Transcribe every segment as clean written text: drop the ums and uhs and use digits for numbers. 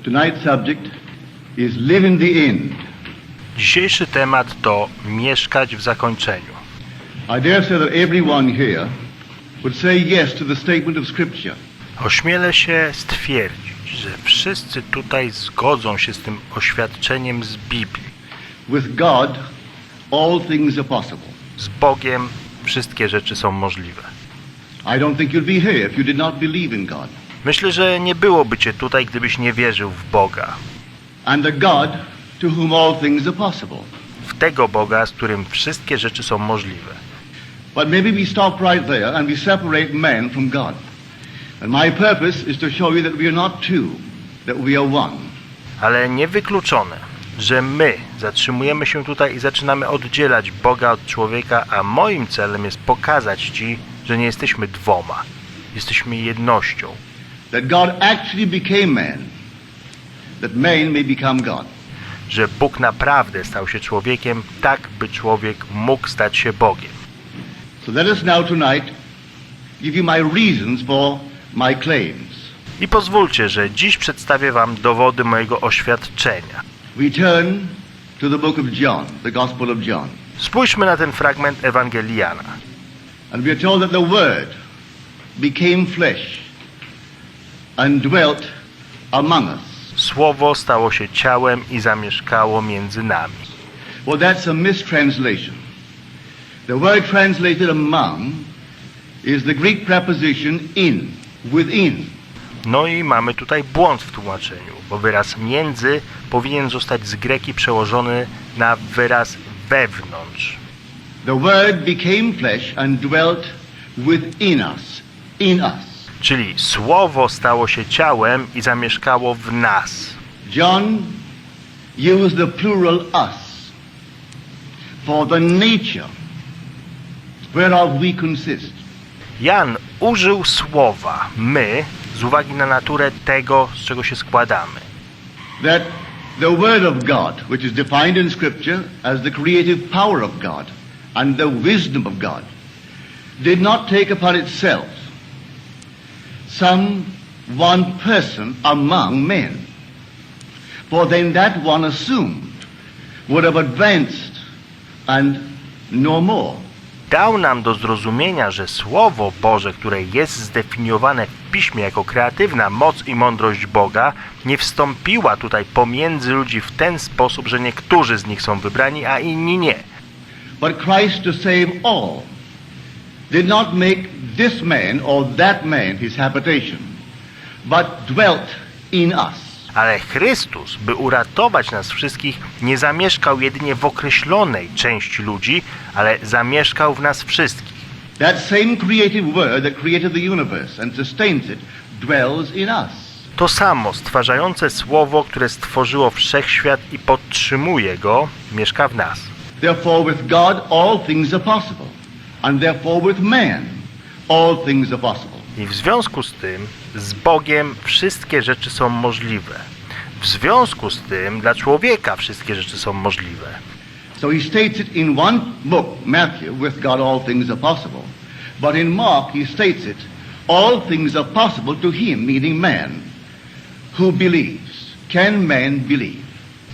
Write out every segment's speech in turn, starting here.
Tonight's subject is live in the end. Dzisiejszy temat to mieszkać w zakończeniu. I dare say that everyone here would say yes to the statement of Scripture. Ośmielę się stwierdzić, że wszyscy tutaj zgodzą się z tym oświadczeniem z Biblii. With God, all things are possible. Z Bogiem wszystkie rzeczy są możliwe. I don't think you'd be here if you did not believe in God. Myślę, że nie byłoby cię tutaj, gdybyś nie wierzył w Boga. And the God to whom all things are possible. W tego Boga, z którym wszystkie rzeczy są możliwe. But maybe we stop right there and we separate man from God. And my purpose is to show you that we are not two, that we are one. Ale niewykluczone, że my zatrzymujemy się tutaj i zaczynamy oddzielać Boga od człowieka, a moim celem jest pokazać ci, że nie jesteśmy dwoma. Jesteśmy jednością. That God actually became man, that man may become God. Że Bóg naprawdę stał się człowiekiem, tak by człowiek mógł stać się Bogiem. So let us now tonight give you my reasons for my claims. I pozwólcie, że dziś przedstawię wam dowody mojego oświadczenia. We turn to the book of John, the Gospel of John. Spójrzmy na ten fragment Ewangelii Jana. And we are told that the Word became flesh and dwelt among us. Słowo stało się ciałem i zamieszkało między nami. Well, that's a mistranslation. The word translated among is the Greek preposition in, within. No i mamy tutaj błąd w tłumaczeniu, bo wyraz między powinien zostać z greki przełożony na wyraz wewnątrz. The Word became flesh and dwelt within us, in us. Czyli Słowo stało się ciałem i zamieszkało w nas. John used the plural us for the nature whereof we consist. Jan użył słowa my z uwagi na naturę tego, z czego się składamy. That the Word of God, which is defined in Scripture as the creative power of God and the wisdom of God, did not take upon itself some one person among men. For then that one assumed would have advanced and no more. Dał nam do zrozumienia, że Słowo Boże, które jest zdefiniowane w Piśmie jako kreatywna moc i mądrość Boga, nie wstąpiła tutaj pomiędzy ludzi w ten sposób, że niektórzy z nich są wybrani, a inni nie. But Christ to save all did not make this man or that man his habitation, but dwelt in us. Ale Chrystus, by uratować nas wszystkich, nie zamieszkał jedynie w określonej części ludzi, ale zamieszkał w nas wszystkich. That same creative word that created the universe and sustains it dwells in us. To samo stwarzające Słowo, które stworzyło wszechświat i podtrzymuje go, mieszka w nas. Therefore with God all things are possible, and therefore with man all things are possible. I w związku z tym, z Bogiem wszystkie rzeczy są możliwe. W związku z tym, dla człowieka wszystkie rzeczy są możliwe. So he states it in one book, Matthew, with God all things are possible. But in Mark he states it, all things are possible to him, meaning man, who believes. Can man believe?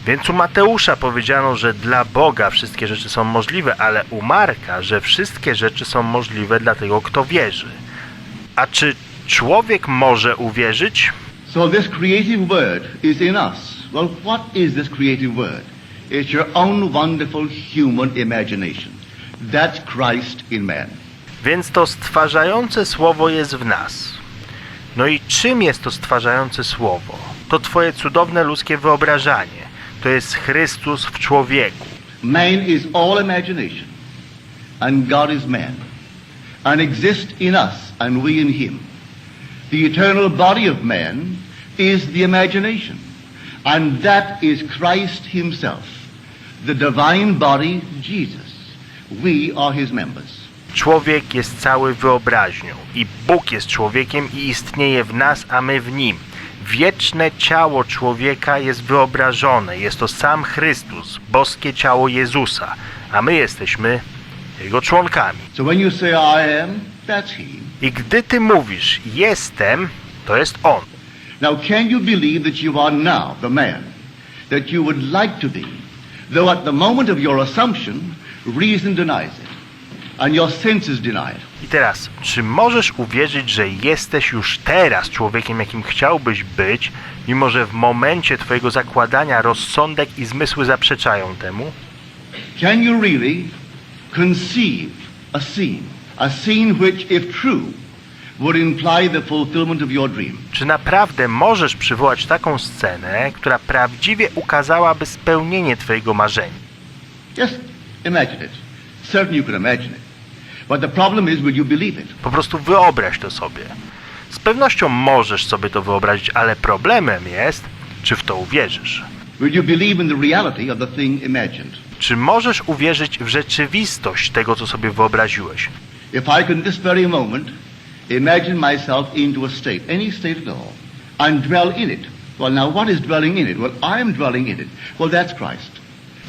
Więc u Mateusza powiedziano, że dla Boga wszystkie rzeczy są możliwe, ale u Marka, że wszystkie rzeczy są możliwe dla tego, kto wierzy. A czy człowiek może uwierzyć? So this creative word is in us. Well, what is this creative word? It's your own wonderful human imagination. That's Christ in man. Więc to stwarzające Słowo jest w nas. No i czym jest to stwarzające Słowo? To twoje cudowne ludzkie wyobrażanie. To jest Chrystus w człowieku. Man is all imagination, and God is man, and exists in us, and we in him. The eternal body of man is the imagination, and that is Christ himself, the divine body, Jesus. We are his members. Człowiek jest cały wyobraźnią i Bóg jest człowiekiem i istnieje w nas, a my w nim. Wieczne ciało człowieka jest wyobrażone. Jest to sam Chrystus, boskie ciało Jezusa, a my jesteśmy Jego członkami. So when you say I am, that's he. I gdy ty mówisz jestem, to jest On. Now, can you believe that you are now the man that you would like to be, though at the moment of your assumption, reason denies it, and your senses deny it? I teraz, czy możesz uwierzyć, że jesteś już teraz człowiekiem, jakim chciałbyś być, mimo że w momencie twojego zakładania rozsądek i zmysły zaprzeczają temu? Can you really conceive a scene which, if true, would imply the fulfillment of your dream? Czy naprawdę możesz przywołać taką scenę, która prawdziwie ukazałaby spełnienie twojego marzenia? Just imagine it. Certainly you can imagine it. But the problem is, will you believe it? Po prostu wyobraź to sobie. Z pewnością możesz sobie to wyobrazić, ale problemem jest, czy w to uwierzysz. Will you believe in the reality of the thing imagined? Czy możesz uwierzyć w rzeczywistość tego, co sobie wyobraziłeś? If I can this very moment imagine myself into a state, any state at all, and dwell in it. Well, now what is dwelling in it? Well, I am dwelling in it. Well, that's Christ.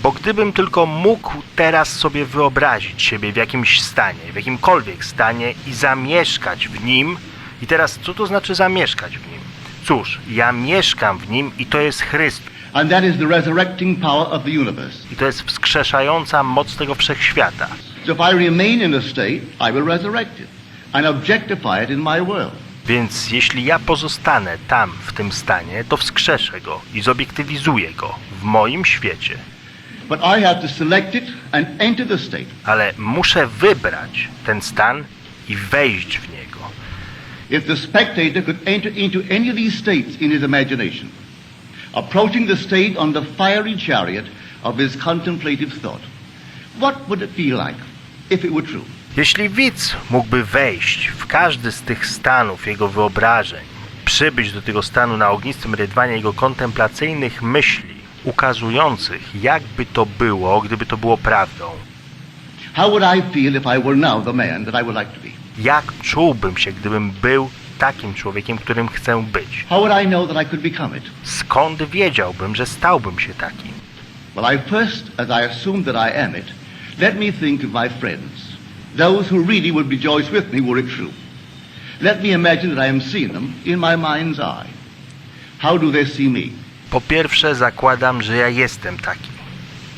Bo gdybym tylko mógł teraz sobie wyobrazić siebie w jakimś stanie, w jakimkolwiek stanie i zamieszkać w nim, i teraz co to znaczy zamieszkać w nim? Cóż, ja mieszkam w nim i to jest Chrystus. And that is the resurrecting power of the universe. I to jest wskrzeszająca moc tego wszechświata. So if I remain in a state, I will resurrect it and objectify it in my world. Więc jeśli ja pozostanę tam, w tym stanie, to wskrzeszę go i zobiektywizuję go w moim świecie. But I have to select it and enter the state. Ale muszę wybrać ten stan i wejść w niego. If the spectator could enter into any of these states in his imagination, approaching the state on the fiery chariot of his contemplative thought, what would it feel like if it were true? Jeśli widz mógłby wejść w każdy z tych stanów jego wyobrażeń, przybyć do tego stanu na ognistym rydwanie jego kontemplacyjnych myśli, ukazujących, jakby to było, gdyby to było prawdą. How would I feel if I were now the man that I would like to be? Jak czułbym się, gdybym był takim człowiekiem, którym chcę być? How would I know that I could become it? Skąd wiedziałbym, że stałbym się takim? Well, I first, as I assume that I am it, let me think of my friends, those who really would rejoice with me were it true. Let me imagine that I am seeing them in my mind's eye. How do they see me? Po pierwsze zakładam, że ja jestem taki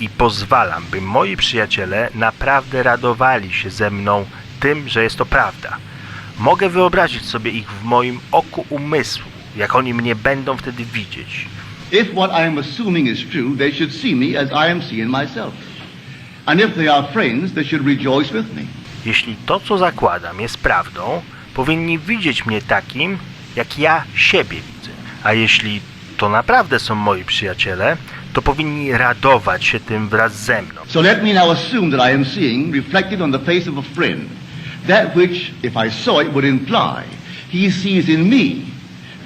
i pozwalam, by moi przyjaciele naprawdę radowali się ze mną tym, że jest to prawda. Mogę wyobrazić sobie ich w moim oku umysłu, jak oni mnie będą wtedy widzieć. If what I am assuming is true, they should see me as I am seeing myself. And if they are friends, they should rejoice with me. Jeśli to, co zakładam, jest prawdą, powinni widzieć mnie takim, jak ja siebie widzę. A jeśli to naprawdę są moi przyjaciele, to powinni radować się tym wraz ze mną. So let me now assume that I am seeing, reflected on the face of a friend, that which, if I saw it, would imply he sees in me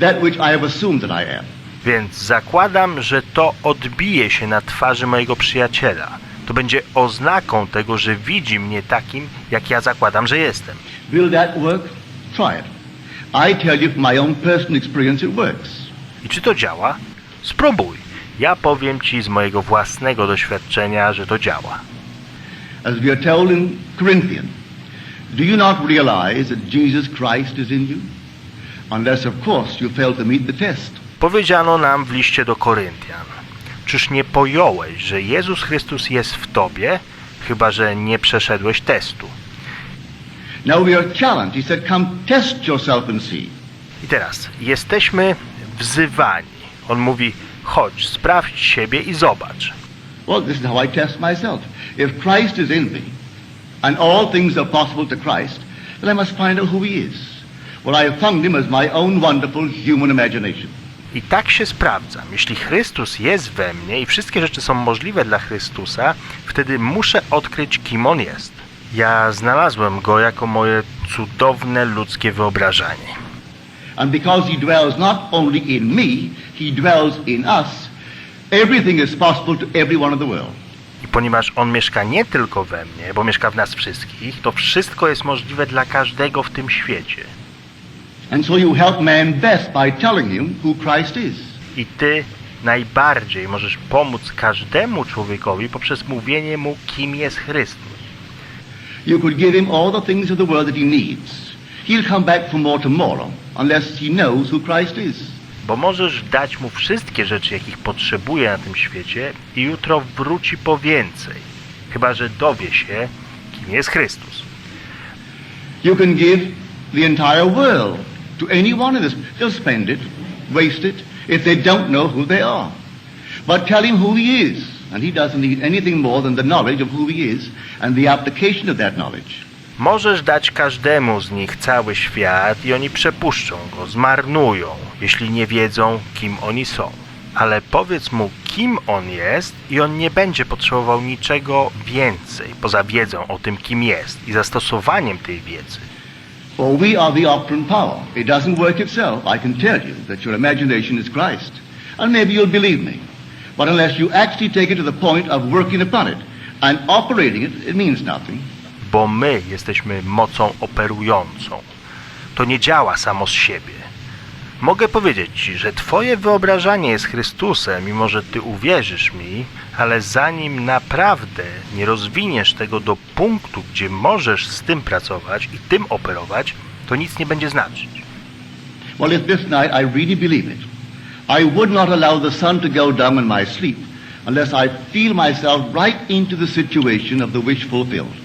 that which I have assumed that I am. Więc zakładam, że to odbije się na twarzy mojego przyjaciela. To będzie oznaką tego, że widzi mnie takim, jak ja zakładam, że jestem. Will that work? Try it. I tell you from my own personal experience it works. I czy to działa? Spróbuj. Ja powiem Ci z mojego własnego doświadczenia, że to działa. As we are told in Corinthians, do you not realize that Jesus Christ is in you? Unless, of course, you fail to meet the test. Powiedziano nam w liście do Koryntian. Czyż nie pojąłeś, że Jezus Chrystus jest w Tobie, chyba że nie przeszedłeś testu? Now we are challenged. He said, come test yourself and see. I teraz jesteśmy wzywani. On mówi, chodź, sprawdź siebie i zobacz. Well, this is how I test myself. If Christ is in me, and all things are possible to Christ, then I must find out who he is. Well, I have found him as my own wonderful human imagination. I tak się sprawdzam. Jeśli Chrystus jest we mnie i wszystkie rzeczy są możliwe dla Chrystusa, wtedy muszę odkryć, kim On jest. Ja znalazłem Go jako moje cudowne ludzkie wyobrażenie. And because he dwells not only in me, he dwells in us, everything is possible to everyone of the world. I ponieważ On mieszka nie tylko we mnie, bo mieszka w nas wszystkich, to wszystko jest możliwe dla każdego w tym świecie. And so you help man best by telling him who Christ is. I Ty najbardziej możesz pomóc każdemu człowiekowi poprzez mówienie mu, kim jest Chrystus. You could give him all the things of the world that he needs. He'll come back for more tomorrow unless he knows who Christ is. bo możesz dać mu wszystkie rzeczy, jakich potrzebuje na tym świecie i jutro wróci po więcej, chyba że dowie się, kim jest Chrystus. You can give the entire world to any one of us. They'll spend it, waste it, if they don't know who they are. But tell him who he is, and he doesn't need anything more than the knowledge of who he is and the application of that knowledge. Możesz dać każdemu z nich cały świat i oni przepuszczą go, zmarnują, jeśli nie wiedzą, kim oni są. Ale powiedz mu, kim on jest i on nie będzie potrzebował niczego więcej, poza wiedzą o tym, kim jest i zastosowaniem tej wiedzy. For we are the operant power. It doesn't work itself. I can tell you that your imagination is Christ. And maybe you'll believe me. But unless you actually take it to the point of working upon it and operating it, it means nothing. Bo my jesteśmy mocą operującą. To nie działa samo z siebie. Mogę powiedzieć Ci, że Twoje wyobrażanie jest Chrystusem, mimo że Ty uwierzysz mi, ale zanim naprawdę nie rozwiniesz tego do punktu, gdzie możesz z tym pracować i tym operować, to nic nie będzie znaczyć. Well, if this night I really believe it, I would not allow the sun to go down in my sleep unless I feel myself right into the situation of the wish fulfilled.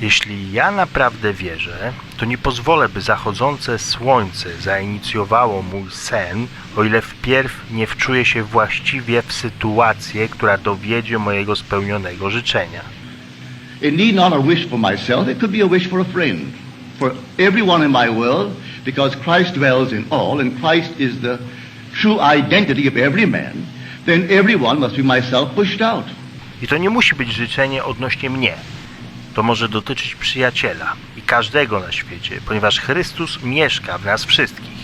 Jeśli ja naprawdę wierzę, to nie pozwolę, by zachodzące słońce zainicjowało mój sen, o ile wpierw nie wczuję się właściwie w sytuację, która dowiedzie mojego spełnionego życzenia. It need not a wish for myself, it could be a wish for a friend, for everyone in my world, because Christ dwells in all, and Christ is the true identity of every man, then everyone must be myself pushed out. I to nie musi być życzenie odnośnie mnie. To może dotyczyć przyjaciela i każdego na świecie, ponieważ Chrystus mieszka w nas wszystkich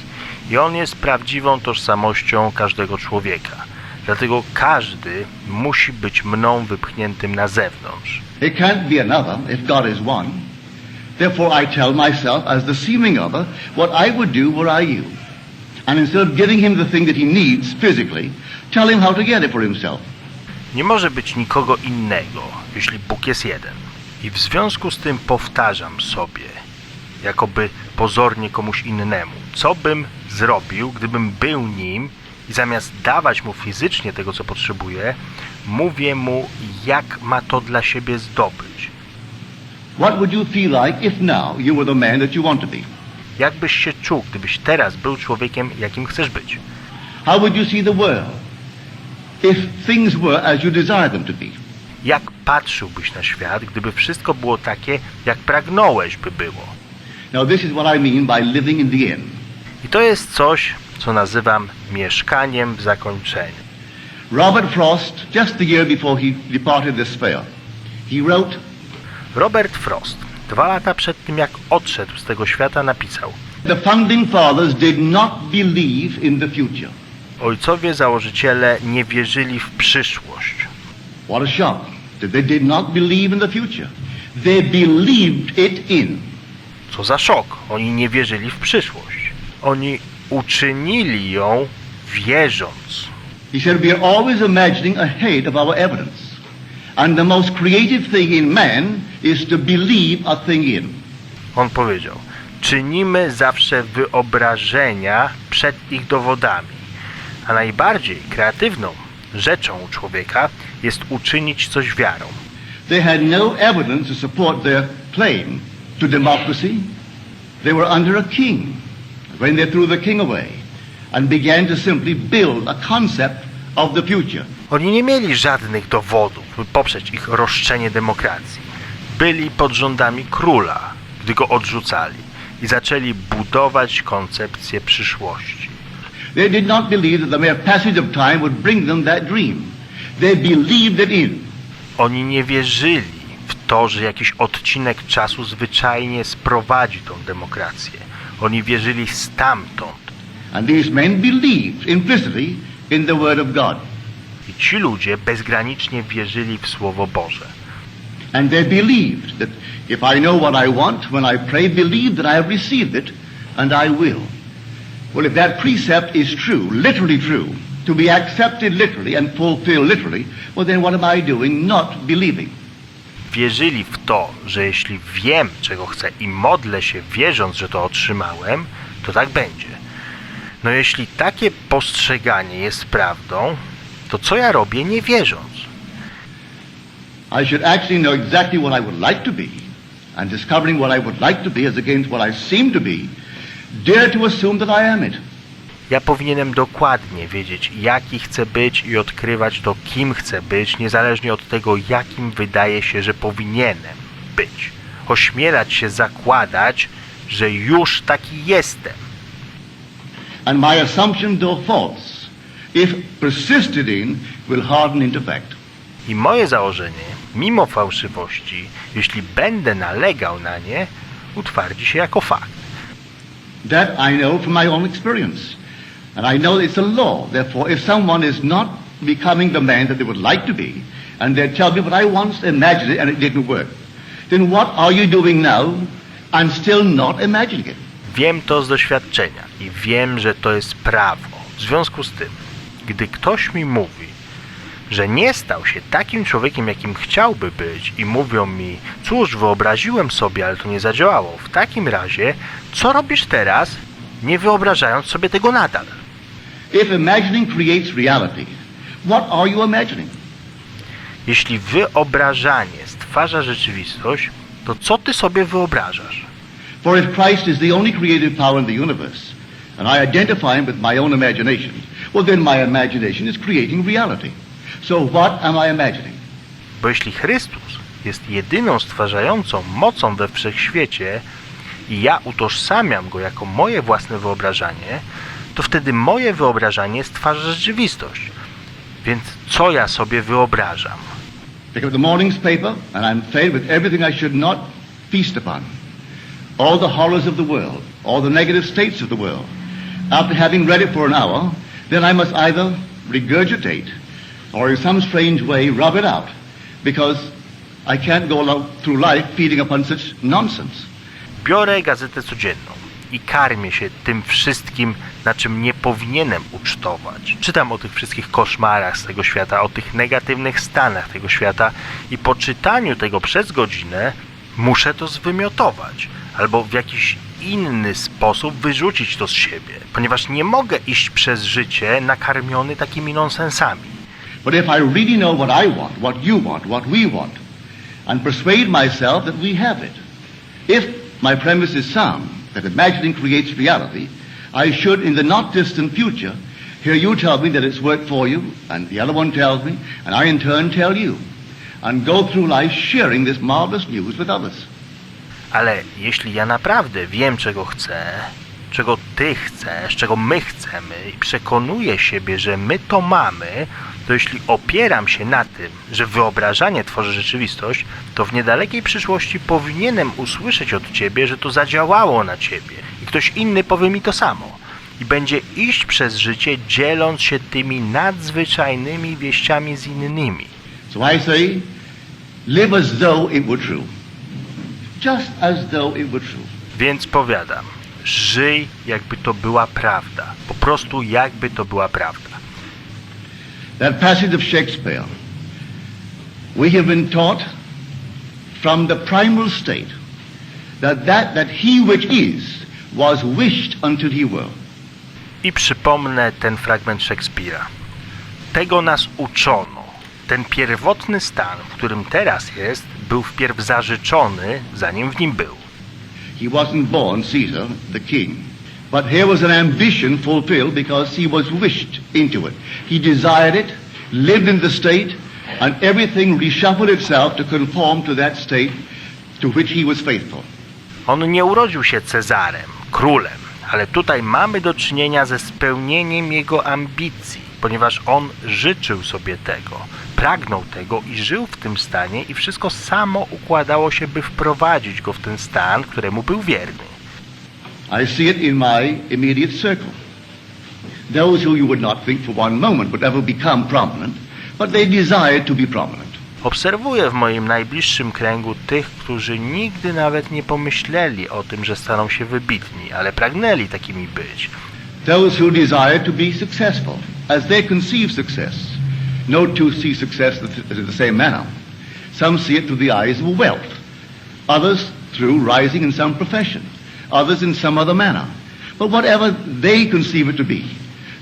i On jest prawdziwą tożsamością każdego człowieka. Dlatego każdy musi być mną wypchniętym na zewnątrz. It can't be another if God is one. Therefore I tell myself as the seeming other what I would do were I you. And instead of giving him the thing that he needs physically, tell him how to get it for himself. Nie może być nikogo innego, jeśli Bóg jest jeden. I w związku z tym powtarzam sobie, jakoby pozornie komuś innemu, co bym zrobił, gdybym był nim i zamiast dawać mu fizycznie tego, co potrzebuje, mówię mu, jak ma to dla siebie zdobyć. What would you feel like if now you were the man that you want to be? Jak byś się czuł, gdybyś teraz był człowiekiem, jakim chcesz być? How would you see the world if things were as you desire them to be? Jak patrzyłbyś na świat, gdyby wszystko było takie, jak pragnąłeś, by było? Now this is what I mean by living in the end. I to jest coś, co nazywam mieszkaniem w zakończeniu. Robert Frost, just the year before he departed this sphere, he wrote, Robert Frost 2 lata przed tym, jak odszedł z tego świata, napisał: the founding fathers did not believe in the future. Ojcowie założyciele nie wierzyli w przyszłość. What a shock that they did not believe in the future. They believed it in. Co za szok! Oni nie wierzyli w przyszłość. Oni uczynili ją wierząc. He said we are always imagining ahead of our evidence. And the most creative thing in man is to believe a thing in. On powiedział: czynimy zawsze wyobrażenia przed ich dowodami, a najbardziej kreatywną rzeczą człowieka jest uczynić coś wiarą. They had no evidence to support their claim to democracy. They were under a king. When they threw the king away and began to simply build a concept of the future. Oni nie mieli żadnych dowodów, by poprzeć ich roszczenie demokracji. Byli pod rządami króla, gdy go odrzucali i zaczęli budować koncepcję przyszłości. They did not believe that the mere passage of time would bring them that dream. They believed it in. Oni nie wierzyli w to, że jakiś odcinek czasu zwyczajnie sprowadzi tą demokrację. Oni wierzyli stamtąd. And these men believed implicitly in the word of God. I ci ludzie bezgranicznie wierzyli w Słowo Boże. And they believed that if I know what I want, when I pray, believe that I have received it, and I will. Well, if that precept is true, literally true, to be accepted literally and fulfilled literally, well then what am I doing not believing? Wierzyli w to, że jeśli wiem, czego chcę i modlę się wierząc, że to otrzymałem, to tak będzie. No jeśli takie postrzeganie jest prawdą, to co ja robię nie wierząc? I should actually know exactly what I would like to be, and discovering what I would like to be as against what I seem to be, dare to assume that I am it. Ja powinienem dokładnie wiedzieć, jaki chcę być i odkrywać to, kim chcę być, niezależnie od tego, jakim wydaje się, że powinienem być. Ośmielać się zakładać, że już taki jestem. And my assumption, though false, if persisted in, will harden into fact. I moje założenie, mimo fałszywości, jeśli będę nalegał na nie, utwardzi się jako fakt. That I know from my own experience. And I know that it's a law. Therefore, if someone is not becoming the man that they would like to be, and they tell me, but I once imagined it and it didn't work, then what are you doing now and still not imagining it? Wiem to z doświadczenia i wiem, że to jest prawo. W związku z tym, gdy ktoś mi mówi, że nie stał się takim człowiekiem, jakim chciałby być i mówią mi, cóż, wyobraziłem sobie, ale to nie zadziałało. W takim razie, co robisz teraz, nie wyobrażając sobie tego nadal? If imagining creates reality, what are you imagining? Jeśli wyobrażanie stwarza rzeczywistość, to co ty sobie wyobrażasz? For if Christ is the only creative power in the universe, and I identify him with my own imagination, well then my imagination is creating reality. So what am I imagining? Bo jeśli Chrystus jest jedyną stwarzającą mocą we wszechświecie i ja utożsamiam Go jako moje własne wyobrażanie, to wtedy moje wyobrażanie stwarza rzeczywistość. Więc co ja sobie wyobrażam? Pick up the morning's paper, and I'm fed with everything I should not feast upon. All the horrors of the world, all the negative states of the world. After having read it for an hour, then I must either regurgitate or in some strange way rub it out, because I can't go through life feeding upon such nonsense. Biorę gazetę codzienną i karmię się tym wszystkim, na czym nie powinienem ucztować. Czytam o tych wszystkich koszmarach z tego świata, o tych negatywnych stanach tego świata i po czytaniu tego przez godzinę muszę to zwymiotować albo w jakiś inny sposób wyrzucić to z siebie, ponieważ nie mogę iść przez życie nakarmiony takimi nonsensami. But if I really know what I want, what you want, what we want, and persuade myself that we have it, if my premise is sound, that imagining creates reality, I should, in the not distant future, hear you tell me that it's worked for you, and the other one tells me, and I in turn tell you, and go through life sharing this marvelous news with others. Ale jeśli ja naprawdę wiem, czego chcę, czego ty chcesz, czego my chcemy i przekonuję siebie, że my to mamy, to jeśli opieram się na tym, że wyobrażanie tworzy rzeczywistość, to w niedalekiej przyszłości powinienem usłyszeć od ciebie, że to zadziałało na ciebie i ktoś inny powie mi to samo i będzie iść przez życie, dzieląc się tymi nadzwyczajnymi wieściami z innymi. So I say, live as though it were true. Just as though it were true. Więc powiadam, żyj jakby to była prawda. Po prostu jakby to była prawda. That passage of Shakespeare, we have been taught from the primal state that he which is was wished until he were. I przypomnę ten fragment Szekspira. Tego nas uczono. Ten pierwotny stan, w którym teraz jest, był wpierw zażyczony, zanim w nim był. He wasn't born Caesar, the king. But here was an ambition fulfilled because he was wished into it. He desired it, lived in the state, and everything reshuffled itself to conform to that state to which he was faithful. On nie urodził się Cezarem, królem, ale tutaj mamy do czynienia ze spełnieniem jego ambicji, ponieważ on życzył sobie tego, pragnął tego i żył w tym stanie i wszystko samo układało się, by wprowadzić go w ten stan, któremu był wierny. I see it in my immediate circle. Those who you would not think for one moment would ever become prominent, but they desired to be prominent. Obserwuję w moim najbliższym kręgu tych, którzy nigdy nawet nie pomyśleli o tym, że staną się wybitni, ale pragnęli takimi być. Those who desire to be successful, as they conceive success. No two see success in the same manner. Some see it through the eyes of wealth, others through rising in some profession, others in some other manner. But whatever they conceive it to be,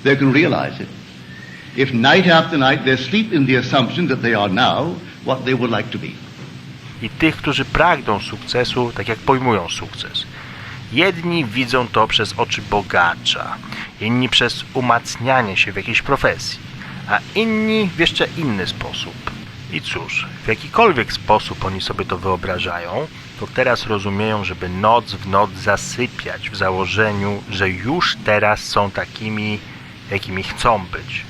they can realize it. If night after night they sleep in the assumption that they are now what they would like to be. I tych, którzy pragną sukcesu, tak jak pojmują sukces. Jedni widzą to przez oczy bogacza, inni przez umacnianie się w jakiejś profesji, a inni w jeszcze inny sposób. I cóż, w jakikolwiek sposób oni sobie to wyobrażają, to teraz rozumieją, żeby noc w noc zasypiać w założeniu, że już teraz są takimi, jakimi chcą być.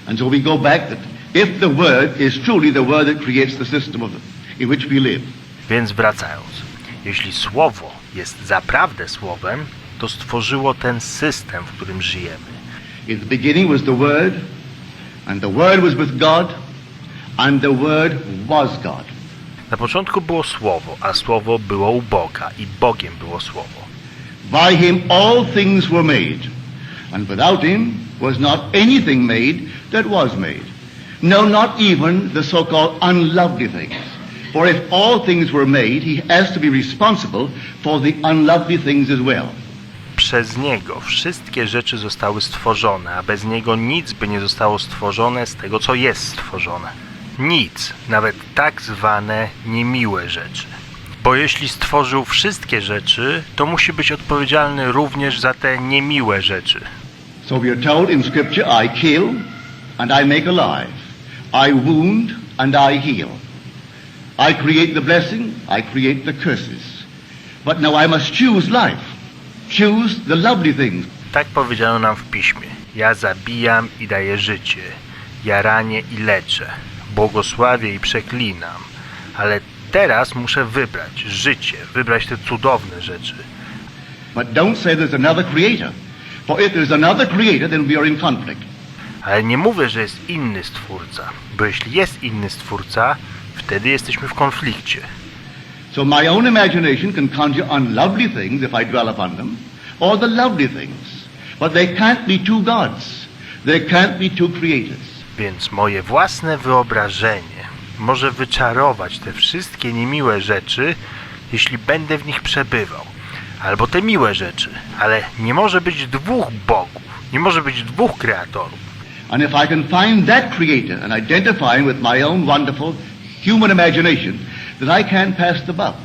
And so we go back that if the Word is truly the Word that creates the system in which we live, Więc wracając, jeśli Słowo jest zaprawdę Słowem, to stworzyło ten system, w którym żyjemy. in the beginning was the Word, and the Word was with God, and the Word was God. Na początku było Słowo, a Słowo było u Boga i Bogiem było Słowo. By him all things were made, and without him was not anything made that was made. No, not even the so-called unlovely things. For if all things were made, he has to be responsible for the unlovely things as well. Przez Niego wszystkie rzeczy zostały stworzone, a bez Niego nic by nie zostało stworzone z tego, co jest stworzone. Nic, nawet tak zwane niemiłe rzeczy. Bo jeśli stworzył wszystkie rzeczy, to musi być odpowiedzialny również za te niemiłe rzeczy. So we are told in Scripture, I kill and I make alive. I wound and I heal. I create the blessing, I create the curses. But now I must choose life. Choose the lovely things. Tak powiedziano nam w Piśmie. Ja zabijam i daję życie. Ja ranię i leczę. Błogosławię i przeklinam. Ale teraz muszę wybrać życie, wybrać te cudowne rzeczy. But don't say there's another creator. For if there's another creator, then we are in conflict. Ale nie mówię, że jest inny Stwórca, bo jeśli jest inny Stwórca, wtedy jesteśmy w konflikcie. So my own imagination can conjure unlovely things if I dwell upon them, or the lovely things. But there can't be two gods. There can't be two creators. Więc moje własne wyobrażenie może wyczarować te wszystkie niemiłe rzeczy, jeśli będę w nich przebywał. Albo te miłe rzeczy, ale nie może być dwóch bogów, nie może być dwóch kreatorów. And if I can find that creator and identify him with my own wonderful human imagination, then I can pass the buck.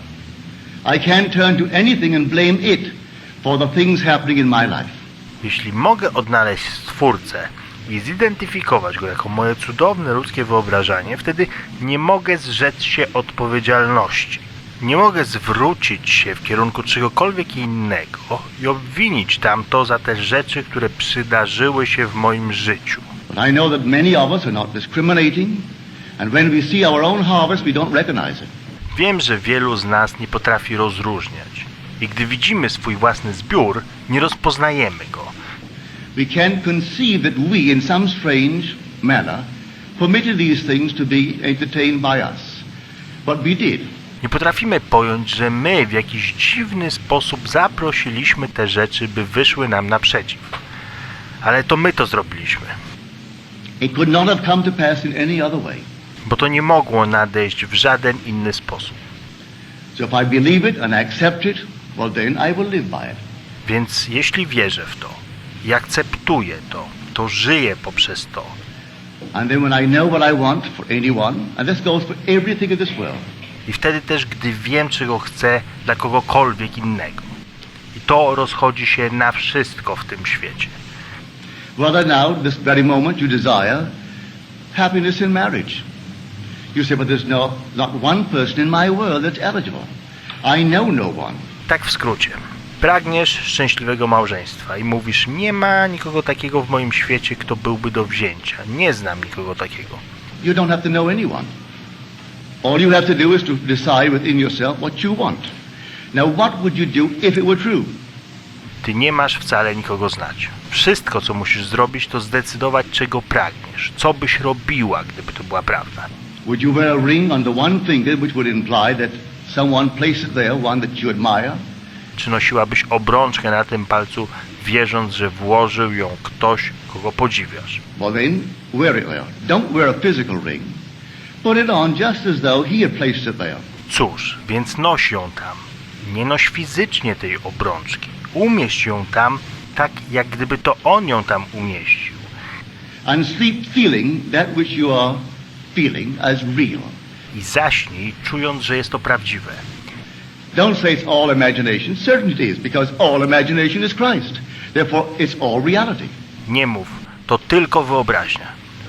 I can turn to anything and blame it for the things happening in my life. Jeśli mogę odnaleźć Stwórcę i zidentyfikować go jako moje cudowne ludzkie wyobrażenie, wtedy nie mogę zrzec się odpowiedzialności. Nie mogę zwrócić się w kierunku czegokolwiek innego i obwinić tamto za te rzeczy, które przydarzyły się w moim życiu. But I know that many of us are not discriminating, and when we see our own harvest, we don't recognize it. Wiem, że wielu z nas nie potrafi rozróżniać i gdy widzimy swój własny zbiór, nie rozpoznajemy go. We can conceive that we, in some strange manner, permitted these things to be entertained by us. But we did. Nie potrafimy pojąć, że my w jakiś dziwny sposób zaprosiliśmy te rzeczy, by wyszły nam naprzeciw. Ale to my to zrobiliśmy. It could not have come to pass in any other way. Bo to nie mogło nadejść w żaden inny sposób. So if I believe it and accept it, well then I will live by it. Więc jeśli wierzę w to i akceptuję to, to żyję poprzez to. And then when I know what I want for anyone, and this goes for everything in this world, I wtedy też, gdy wiem, czego chcę dla kogokolwiek innego. I to rozchodzi się na wszystko w tym świecie. whether now, this very moment, you desire happiness in marriage. You say, but there's not one person in my world that's eligible. I know no one. Tak w skrócie. Pragniesz szczęśliwego małżeństwa i mówisz, nie ma nikogo takiego w moim świecie, kto byłby do wzięcia. Nie znam nikogo takiego. You don't have to know anyone. All you have to do is to decide within yourself what you want. Now, what would you do if it were true? Ty nie masz wcale nikogo znać. Wszystko, co musisz zrobić, to zdecydować, czego pragniesz. Co byś robiła, gdyby to była prawda. Would you wear a ring on the one finger which would imply that someone placed it there, one that you admire? Czy nosiłabyś obrączkę na tym palcu, wierząc, że włożył ją ktoś, kogo podziwiasz? Well then, wear it there. Don't wear a physical ring. Put it on just as though he had placed it there. Cóż, więc noś ją tam. Nie noś fizycznie tej obrączki. umieść ją tam, tak jak gdyby to On ją tam umieścił. And sleep feeling that which you are feeling as real. I zaśnij, czując, że jest to prawdziwe. Don't say it's all imagination. Certainly it is, because all imagination is Christ. Therefore, it's all reality. Nie mów, to tylko wyobraźnia.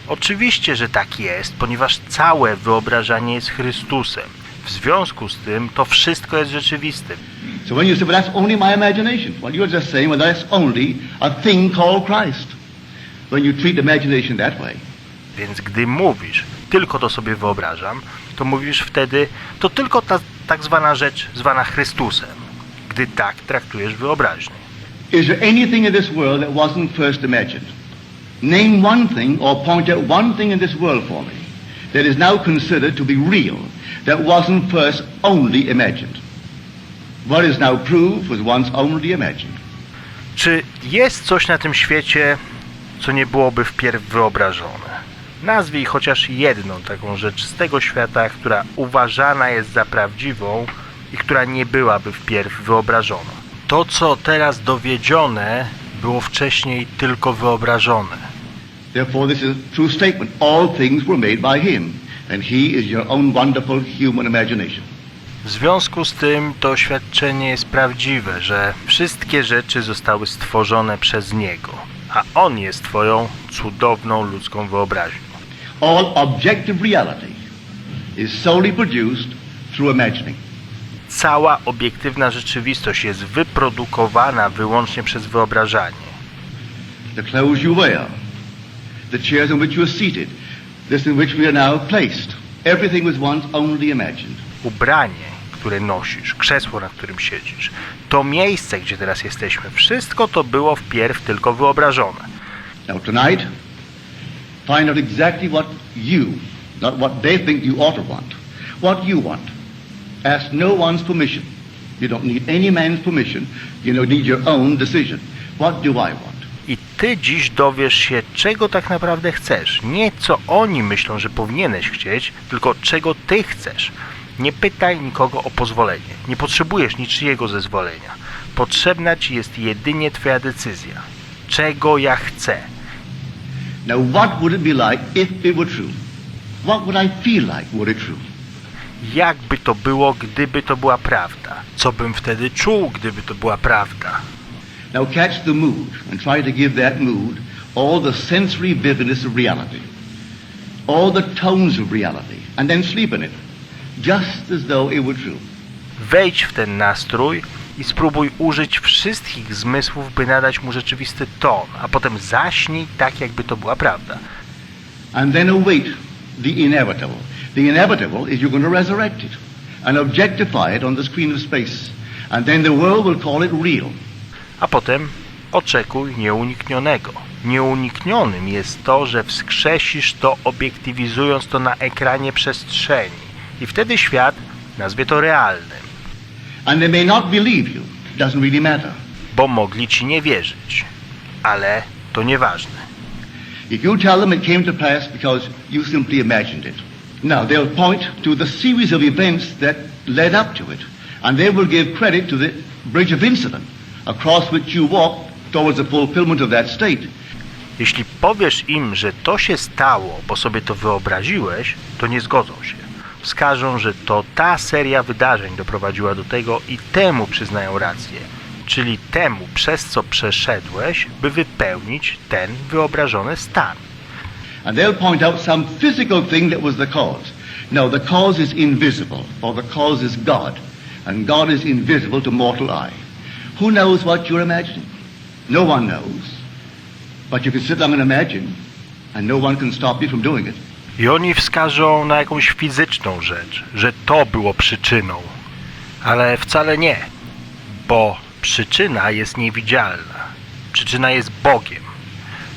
Oczywiście, że tak jest, ponieważ całe wyobrażanie jest Chrystusem. W związku z tym to wszystko jest rzeczywistym. So when you say, well, that's only my imagination, well, you're just saying, well, that's only a thing called Christ. When you treat imagination that way. Więc gdy mówisz, tylko to sobie wyobrażam, to mówisz wtedy, to tylko ta tak zwana rzecz zwana Chrystusem, gdy tak traktujesz wyobraźnię. Is there anything in this world that wasn't first imagined? Name one thing or point out one thing in this world for me that is now considered to be real, that wasn't first only imagined. What is now proved was once only imagined. Czy jest coś na tym świecie, co nie byłoby wpierw wyobrażone? Nazwij chociaż jedną taką rzecz z tego świata, która uważana jest za prawdziwą i która nie byłaby wpierw wyobrażona. To, co teraz dowiedzione, było wcześniej tylko wyobrażone. Therefore, this is a true statement. All things were made by Him, and He is your own wonderful human imagination. W związku z tym to oświadczenie jest prawdziwe, że wszystkie rzeczy zostały stworzone przez Niego, a On jest Twoją cudowną ludzką wyobraźnią. All objective reality is solely produced through imagining. Cała obiektywna rzeczywistość jest wyprodukowana wyłącznie przez wyobrażanie. The clothes you wear, the chairs in which you are seated, this in which we are now placed, everything was once only imagined. Ubranie, które nosisz, krzesło, na którym siedzisz, to miejsce, gdzie teraz jesteśmy, wszystko to było wpierw tylko wyobrażone. Now tonight, find out exactly what you, not what they think you ought to want, what you want. Ask no one's permission. You don't need any man's permission. You don't need your own decision. What do I want? I ty dziś dowiesz się, czego tak naprawdę chcesz. Nie co oni myślą, że powinieneś chcieć, tylko czego ty chcesz. Nie pytaj nikogo o pozwolenie. Nie potrzebujesz niczyjego zezwolenia. Potrzebna ci jest jedynie twoja decyzja. Czego ja chcę? Now what would it be like if it were true? What would I feel like were it true? Jakby to było, gdyby to była prawda? Co bym wtedy czuł, gdyby to była prawda? Now catch the mood and try to give that mood all the sensory vividness of reality, all the tones of reality, and then sleep in it, just as though it were true. Wejdź w ten nastrój i spróbuj użyć wszystkich zmysłów, by nadać mu rzeczywisty ton, a potem zaśnij tak, jakby to była prawda. And then await the inevitable. The inevitable is you're going to resurrect it and objectify it on the screen of space. And then the world will call it real. A potem oczekuj nieuniknionego. Nieuniknionym jest to, że wskrzesisz to, obiektywizując to na ekranie przestrzeni. I wtedy świat nazwie to realnym. And they may not believe you. Doesn't really matter. Bo mogli ci nie wierzyć. Ale to nieważne. If you tell them it came to pass because you simply imagined it. Now, they'll point to the series of events that led up to it. And they will give credit to the bridge of incident across which you walked towards the fulfillment of that state. Jeśli powiesz im, że to się stało, bo sobie to wyobraziłeś, to nie zgodzą się. Wskażą, że to ta seria wydarzeń doprowadziła do tego i temu przyznają rację. Czyli temu, przez co przeszedłeś, by wypełnić ten wyobrażony stan. And they'll point out some physical thing that was the cause. No, the cause is invisible, or the cause is God. And God is invisible to mortal eye. Who knows what you're imagining? No one knows. But you can sit down and imagine, and no one can stop you from doing it. I oni wskażą na jakąś fizyczną rzecz, że to było przyczyną. Ale wcale nie, bo przyczyna jest niewidzialna. Przyczyna jest Bogiem,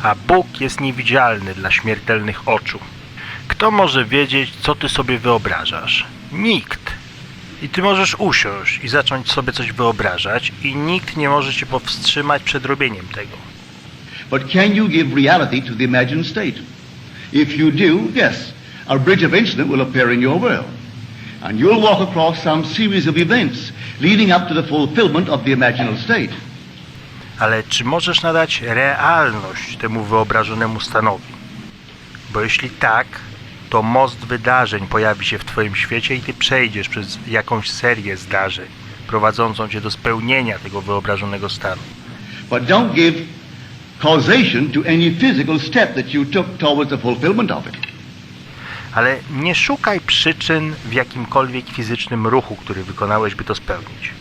a Bóg jest niewidzialny dla śmiertelnych oczu. Kto może wiedzieć, co ty sobie wyobrażasz? Nikt. I ty możesz usiąść i zacząć sobie coś wyobrażać i nikt nie może cię powstrzymać przed robieniem tego. But can you give reality to the imagined state? If you do, yes, a bridge of incident will appear in your world. And you'll walk across some series of events leading up to the fulfillment of the imaginal state. Ale czy możesz nadać realność temu wyobrażonemu stanowi? Bo jeśli tak, to most wydarzeń pojawi się w twoim świecie i ty przejdziesz przez jakąś serię zdarzeń prowadzącą cię do spełnienia tego wyobrażonego stanu. But don't give causation to any physical step that you took towards the fulfillment of it. Ale nie szukaj przyczyn w jakimkolwiek fizycznym ruchu, który wykonałeś, by to spełnić.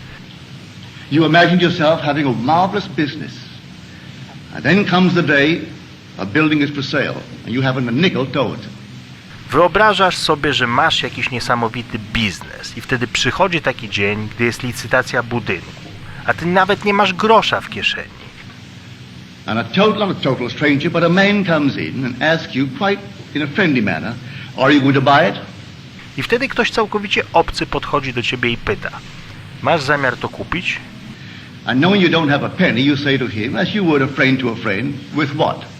You imagine yourself having a marvelous business. And then comes the day a building is for sale and you haven't a nickel toward it. Wyobrażasz sobie, że masz jakiś niesamowity biznes i wtedy przychodzi taki dzień, gdy jest licytacja budynku, a ty nawet nie masz grosza w kieszeni. And not a total stranger, but a man comes in and asks you quite in a friendly manner, are you going to buy it? I wtedy ktoś całkowicie obcy podchodzi do ciebie i pyta, masz zamiar to kupić? And knowing you don't have a penny, you say to him, as you would a friend to a friend, with what?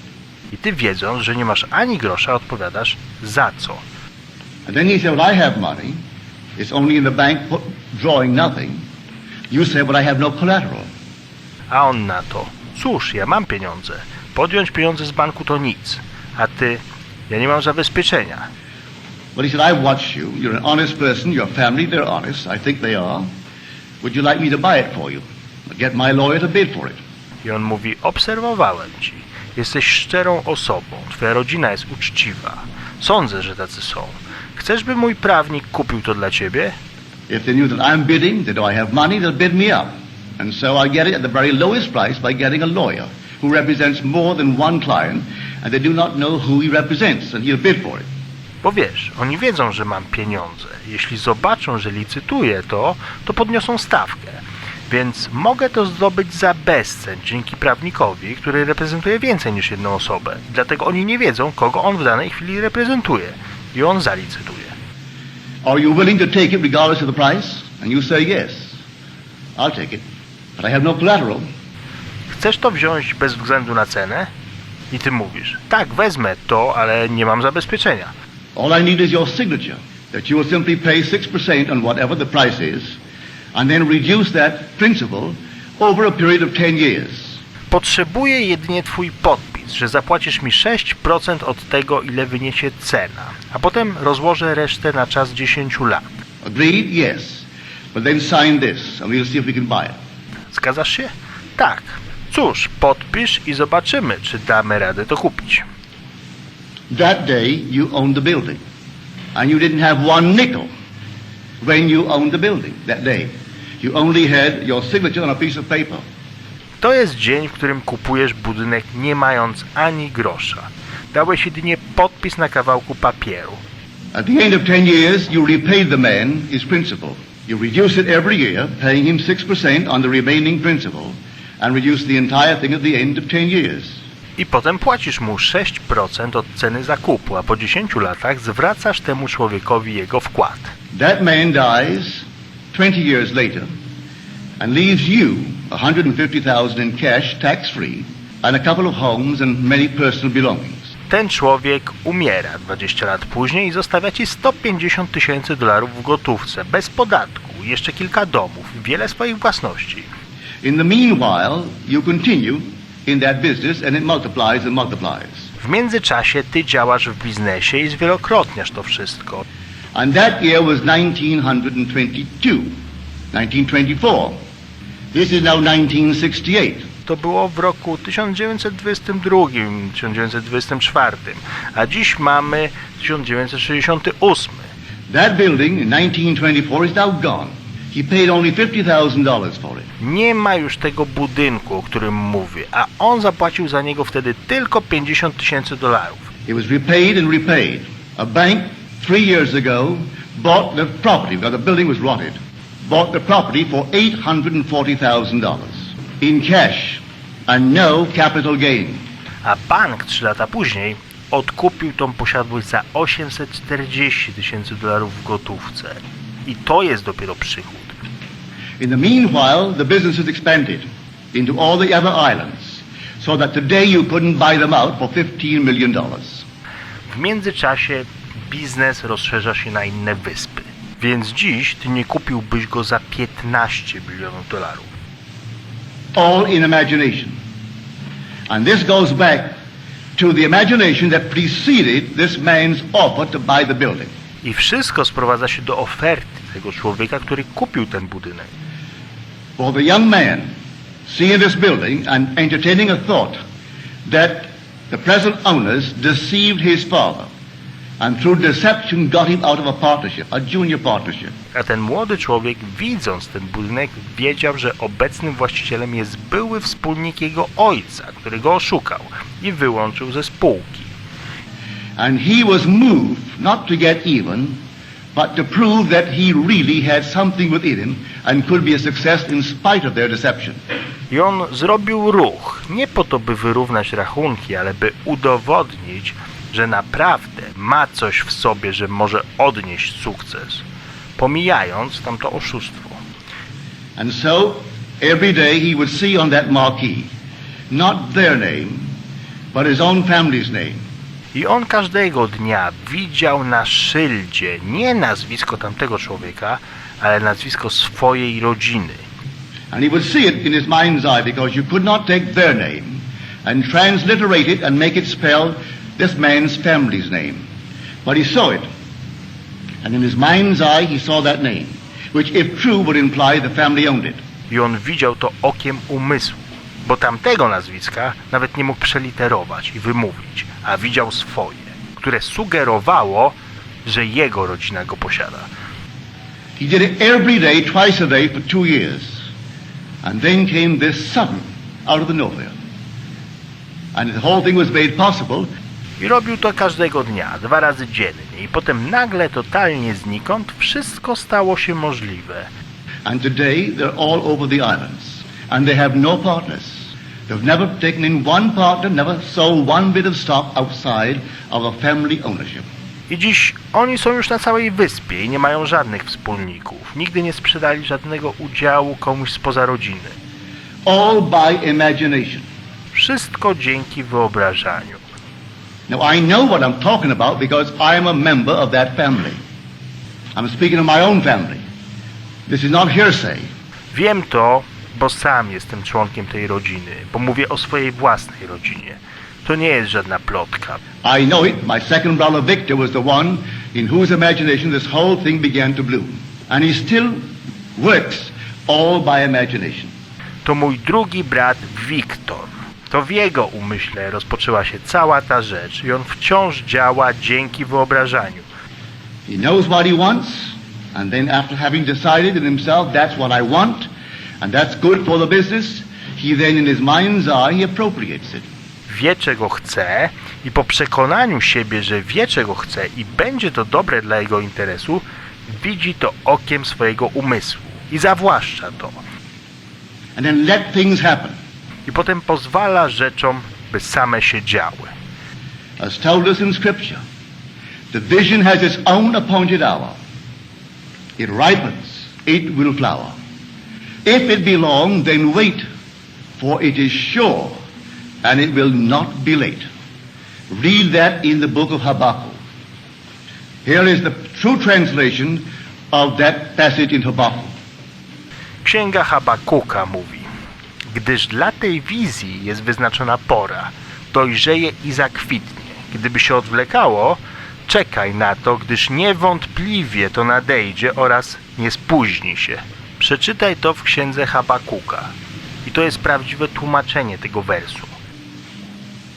I ty wiedząc, że nie masz ani grosza, odpowiadasz, za co? And then he said, well, I have money. It's only in the bank drawing nothing. You say, but I have no collateral. A on na to, cóż, ja mam pieniądze. Podjąć pieniądze z banku to nic. A ty, ja nie mam zabezpieczenia. Well, he said, I've watched you. You're an honest person. Your family, they're honest. I think they are. Would you like me to buy it for you? I'll get my lawyer to bid for it. I on mówi, obserwowałem ci. Jesteś szczerą osobą. Twoja rodzina jest uczciwa. Sądzę, że tacy są. Chcesz, by mój prawnik kupił to dla ciebie? If they knew that I'm bidding, that I have money, they'll bid me up. And so I get it at the very lowest price by getting a lawyer who represents more than one client, and they do not know who he represents, and he'll bid for it. Bo wiesz, oni wiedzą, że mam pieniądze. Jeśli zobaczą, że licytuję to podniosą stawkę. Więc mogę to zdobyć za bezcen dzięki prawnikowi, który reprezentuje więcej niż jedną osobę. Dlatego oni nie wiedzą, kogo on w danej chwili reprezentuje. I on zalicytuje. Are you willing to take it regardless of the price? And you say yes. I'll take it, but I have no collateral. Chcesz to wziąć bez względu na cenę? I ty mówisz, tak, wezmę to, ale nie mam zabezpieczenia. All I need is your signature, that you will simply pay 6% on whatever the price is, and then reduce that principal over a period of 10 years. Potrzebuję jedynie twój podpis, że zapłacisz mi 6% od tego, ile wyniesie cena, a potem rozłożę resztę na czas 10 lat. Agreed? Yes. But then sign this, and we'll see if we can buy it. Zgadzasz się? Tak. Cóż, podpisz i zobaczymy, czy damy radę to kupić. That day you owned the building, and you didn't have one nickel when you owned the building that day. You only had your signature on a piece of paper. To jest dzień, w którym kupujesz budynek nie mając ani grosza. Dałeś jedynie podpis na kawałku papieru. At the end of 10 years, you repaid the man his principal. You reduce it every year, paying him 6% on the remaining principal, and reduce the entire thing at the end of 10 years. I potem płacisz mu 6% od ceny zakupu, a po 10 latach zwracasz temu człowiekowi jego wkład. That man dies 20 years later and leaves you $150,000 in cash, tax-free, and a couple of homes and many personal belongings. Ten człowiek umiera 20 lat później i zostawia ci $150,000 w gotówce, bez podatku, jeszcze kilka domów, wiele swoich własności. In the meanwhile, you continue in that business and it multiplies and multiplies. W międzyczasie ty działasz w biznesie i zwielokrotniasz to wszystko. And that year was 1924. This is now 1968. To było w roku 1922, 1924, a dziś mamy 1968. That building in 1924 is now gone. He paid only $50,000 for it. Nie ma już tego budynku, o którym mówię, a on zapłacił za niego wtedy tylko $50,000. It was repaid and repaid. A bank 3 years ago bought the property, because the building was rotted, bought the property for $840,000 in cash and no capital gain. A bank 3 lata później odkupił tą posiadłość za $840,000 w gotówce. I to jest dopiero przychód. In the meanwhile, the business has expanded into all the other islands, so that today you couldn't buy them out for $15 million. W międzyczasie biznes rozszerza się na inne wyspy. Więc dziś ty nie kupiłbyś go za $15 milionów. all in imagination. And this goes back to the imagination that preceded this man's offer to buy the building. I wszystko sprowadza się do oferty tego człowieka, który kupił ten budynek. For the young man seeing this building and entertaining a thought that the present owners deceived his father and through deception got him out of a partnership, a junior partnership. A ten młody człowiek, widząc ten budynek, wiedział, że obecnym właścicielem jest były wspólnik jego ojca, który go oszukał i wyłączył ze spółki. And he was moved not to get even, but to prove that he really had something within him and could be a success in spite of their deception. I on zrobił ruch, nie po to, by wyrównać rachunki, ale by udowodnić, że naprawdę ma coś w sobie, że może odnieść sukces, pomijając tamto oszustwo. And so, every day he would see on that marquee, not their name, but his own family's name. I on każdego dnia widział na szyldzie nie nazwisko tamtego człowieka, ale nazwisko swojej rodziny. And he would see it in his mind's eye because you could not take their name and transliterate it and make it spell this man's family's name. But he saw it. And in his mind's eye he saw that name, which if true would imply the family owned it. I on widział to okiem umysłu, bo tamtego nazwiska nawet nie mógł przeliterować i wymówić, a widział swoje, które sugerowało, że jego rodzina go posiada. He did it every day, twice a day for 2 years. And then came this sudden, out of the nowhere. And the whole thing was made possible. I robił to każdego dnia, 2 razy dziennie. I potem nagle, totalnie znikąd, wszystko stało się możliwe. And today they're all over the islands. And they have no partners. They've never taken in one partner, never sold one bit of stock outside of a family ownership. I dziś oni są już na całej wyspie i nie mają żadnych wspólników. Nigdy nie sprzedali żadnego udziału komuś spoza rodziny. All by imagination. Wszystko dzięki wyobrażaniu. Now I know what I'm talking about because I'm a member of that family. I'm speaking of my own family. This is not hearsay. Wiem to, bo sam jestem członkiem tej rodziny, bo mówię o swojej własnej rodzinie. To nie jest żadna plotka. I know it. My second brother Victor was the one in whose imagination this whole thing began to bloom. And he still works all by imagination. To mój drugi brat Wiktor. To w jego umyśle rozpoczęła się cała ta rzecz i on wciąż działa dzięki wyobrażaniu. He knows what he wants, and then after having decided in himself that's what I want, and that's good for the business, he then in his mind's eye he appropriates it. Wie, czego chce i po przekonaniu siebie, że wie, czego chce i będzie to dobre dla jego interesu, widzi to okiem swojego umysłu i zawłaszcza to. And then let things happen. I potem pozwala rzeczom, by same się działy. As told us in Scripture, the vision has its own appointed hour. It ripens, it will flower. If it be long, then wait, for it is sure, and it will not be late. Read that in the book of Habakkuk. Here is the true translation of that passage in Habakkuk. Księga Habakuka mówi: gdyż dla tej wizji jest wyznaczona pora, dojrzeje i zakwitnie. Gdyby się odwlekało, czekaj na to, gdyż niewątpliwie to nadejdzie oraz nie spóźni się. Przeczytaj to w księdze Habakuka. I to jest prawdziwe tłumaczenie tego wersu.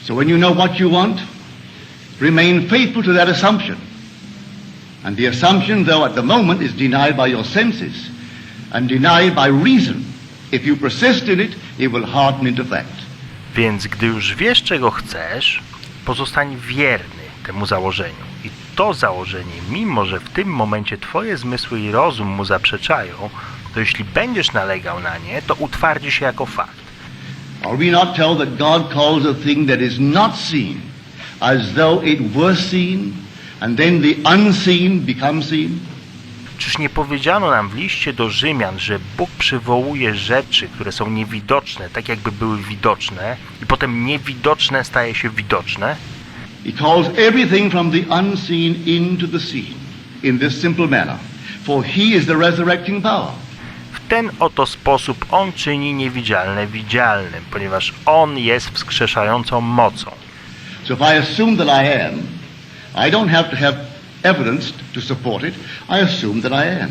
So when you know what you want, remain faithful to that assumption. And the assumption, though at the moment is denied by your senses and denied by reason, if you persist in it, it will harden into fact. Więc gdy już wiesz, czego chcesz, pozostań wierny temu założeniu. I to założenie, mimo że w tym momencie twoje zmysły i rozum mu zaprzeczają, to jeśli będziesz nalegał na nie, to utwardzi się jako fakt. Are we not told that God calls a thing that is not seen as though it were seen, and then the unseen becomes seen? Czyż nie powiedziano nam w liście do Rzymian, że Bóg przywołuje rzeczy, które są niewidoczne, tak jakby były widoczne, i potem niewidoczne staje się widoczne? He calls everything from the unseen into the seen, in this simple manner. For he is the resurrecting power. W ten oto sposób On czyni niewidzialne widzialnym, ponieważ On jest wskrzeszającą mocą. So if I assume that I am, I don't have to have evidence to support it. I assume that I am.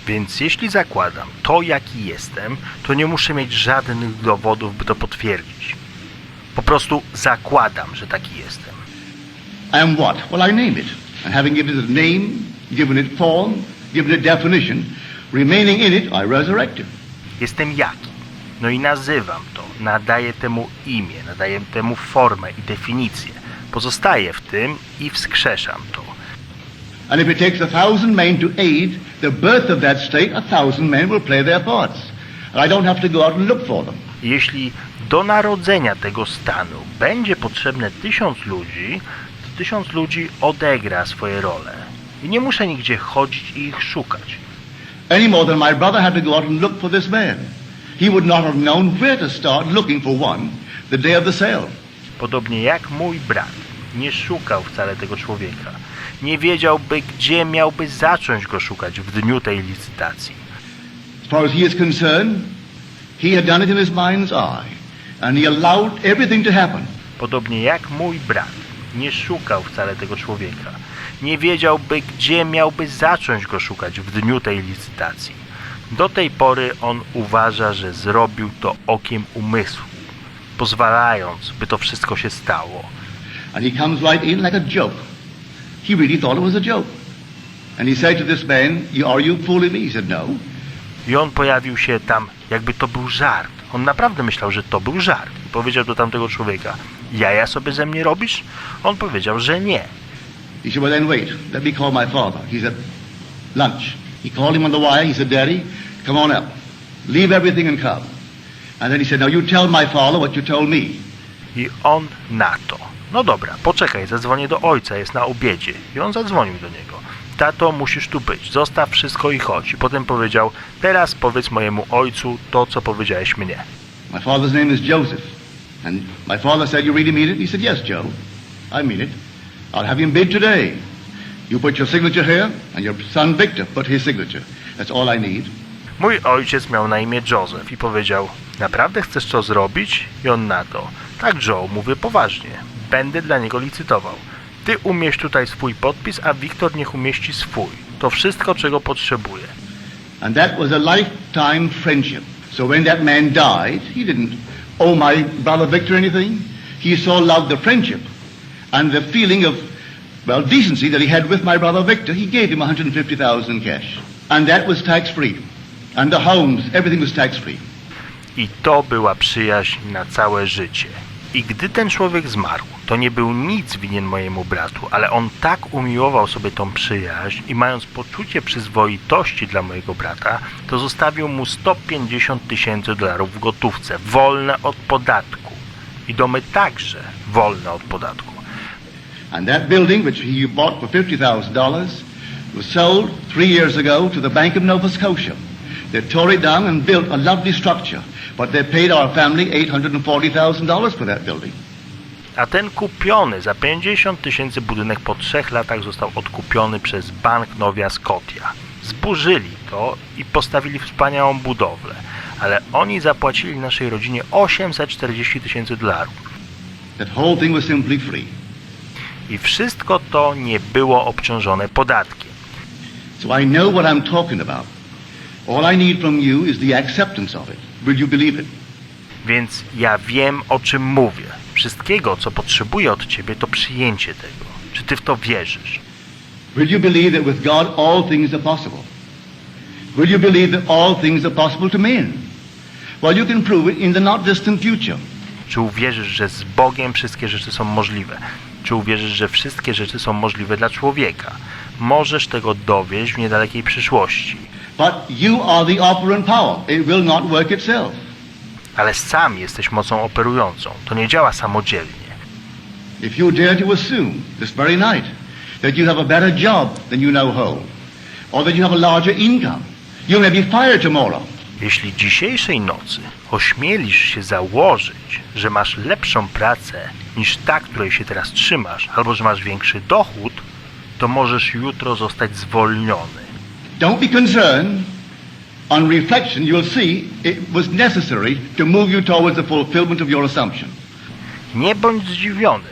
Więc jeśli zakładam to, jaki jestem, to nie muszę mieć żadnych dowodów, by to potwierdzić. Po prostu zakładam, że taki jestem. I am what? Well, I name it. And having given it a name, given it form, given it definition, remaining in it, I resurrect it. Jestem jaki? No i nazywam to, nadaję temu imię, nadaję temu formę i definicję. Pozostaję w tym i wskrzeszam to. And if it takes 1,000 men to aid the birth of that state, 1,000 men will play their parts. And I don't have to go out and look for them. Jeśli do narodzenia tego stanu będzie potrzebne 1000 ludzi, to 1000 ludzi odegra swoje role. I nie muszę nigdzie chodzić i ich szukać. Any more than my brother had to go out and look for this man. He would not have known where to start looking for one the day of the sale. Podobnie jak mój brat nie szukał wcale tego człowieka. Nie wiedziałby, gdzie miałby zacząć go szukać w dniu tej licytacji. As far as he is concerned, he had done it in his mind's eye. And he allowed everything to happen. Podobnie jak mój brat nie szukał wcale tego człowieka. Nie wiedziałby, gdzie miałby zacząć go szukać w dniu tej licytacji. Do tej pory on uważa, że zrobił to okiem umysłu, pozwalając, by to wszystko się stało. And he comes right in like a joke. He really thought it was a joke. And he said to this man, are you fooling me? He said, no. I on pojawił się tam, jakby to był żart. On naprawdę myślał, że to był żart. I powiedział do tamtego człowieka, jaja sobie ze mnie robisz? On powiedział, że nie. He said, well then wait, let me call my father. He said, lunch. He called him on the wire. He said, Daddy, come on up. Leave everything and come. And then he said, now you tell my father what you told me. I on na to. No dobra, poczekaj, zadzwonię do ojca, jest na obiedzie. I on zadzwonił do niego. Tato, musisz tu być, zostaw wszystko i chodź. I potem powiedział, teraz powiedz mojemu ojcu to, co powiedziałeś mnie. My father's name is Joseph. And my father said, you really mean it? He said, yes, Joe, I mean it. I'll have him bid today. You put your signature here, and your son Victor put his signature. That's all I need. Mój ojciec miał na imię Joseph i powiedział, naprawdę chcesz to zrobić? I on na to, tak Joe, mówię poważnie, będę dla niego licytował. Ty umieść tutaj swój podpis, a Wiktor niech umieści swój. To wszystko, czego potrzebuje. And that was a lifetime friendship. So when that man died, he didn't owe my brother Victor anything. He so loved the friendship and the feeling of, well, decency that he had with my brother Victor. He gave him 150,000 in cash. And that was tax-free. And the homes, everything was tax-free. I to była przyjaźń na całe życie. I gdy ten człowiek zmarł, to nie był nic winien mojemu bratu, ale on tak umiłował sobie tą przyjaźń i mając poczucie przyzwoitości dla mojego brata, to zostawił mu $150,000 w gotówce, wolne od podatku. I domy także wolne od podatku. And that building, which he bought for $50,000, was sold 3 years ago to the Bank of Nova Scotia. They tore it down and built a lovely structure, but they paid our family $840,000 for that building. A ten kupiony za 50,000 budynek po 3 latach został odkupiony przez Bank Nova Scotia. Zburzyli to i postawili wspaniałą budowlę, ale oni zapłacili naszej rodzinie $840,000. That whole thing was simply free. I wszystko to nie było obciążone podatkiem. So I know what I'm talking about. All I need from you is the acceptance of it. Will you believe it? Więc ja wiem, o czym mówię. Wszystkiego, co potrzebuję od ciebie, to przyjęcie tego. Czy ty w to wierzysz? Will you believe that with God all things are possible? Will you believe that all things are possible to men? Well, you can prove it in the not distant future. Czy uwierzysz, że z Bogiem wszystkie rzeczy są możliwe? Czy uwierzysz, że wszystkie rzeczy są możliwe dla człowieka? Możesz tego dowieść w niedalekiej przyszłości. But you are the operant power. It will not work itself. Ale sam jesteś mocą operującą. To nie działa samodzielnie. If you dare to assume this very night that you have a better job than you now hold, or that you have a larger income, you may be fired tomorrow. Jeśli dzisiejszej nocy ośmielisz się założyć, że masz lepszą pracę niż ta, której się teraz trzymasz, albo że masz większy dochód, to możesz jutro zostać zwolniony. Don't be concerned On reflection, you'll see it was necessary to move you towards the fulfillment of your assumption. Nie bądź zdziwiony.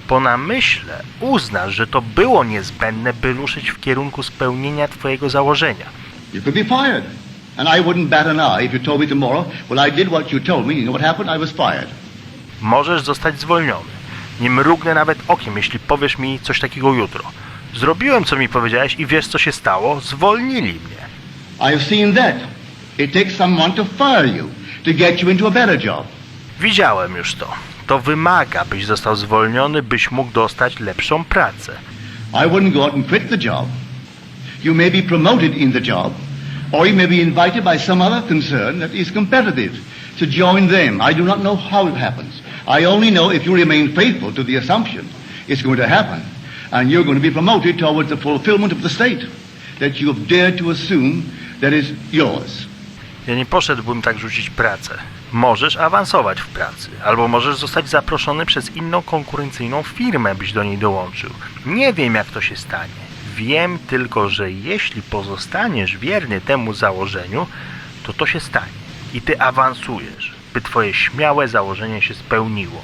Po namyśle uznasz, że to było niezbędne, by ruszyć w kierunku spełnienia twojego założenia. You could be fired. And I wouldn't bat an eye if you told me tomorrow, well, I did what you told me, you know what happened? I was fired. Możesz zostać zwolniony. Nie mrugnę nawet okiem, jeśli powiesz mi coś takiego jutro. Zrobiłem, co mi powiedziałeś i wiesz, co się stało? Zwolnili mnie. I've seen that. It takes someone to fire you, to get you into a better job. Widziałem już to. To wymaga, byś został zwolniony, byś mógł dostać lepszą pracę. I wouldn't go out and quit the job. You may be promoted in the job, or you may be invited by some other concern that is competitive to join them. I do not know how it happens. I only know if you remain faithful to the assumption, it's going to happen. And you're going to be promoted towards the fulfillment of the state that you have dared to assume that is yours. Ja nie poszedłbym tak rzucić pracę. Możesz awansować w pracy, albo możesz zostać zaproszony przez inną konkurencyjną firmę, byś do niej dołączył. Nie wiem, jak to się stanie. Wiem tylko, że jeśli pozostaniesz wierny temu założeniu, to to się stanie. I ty awansujesz, by twoje śmiałe założenie się spełniło.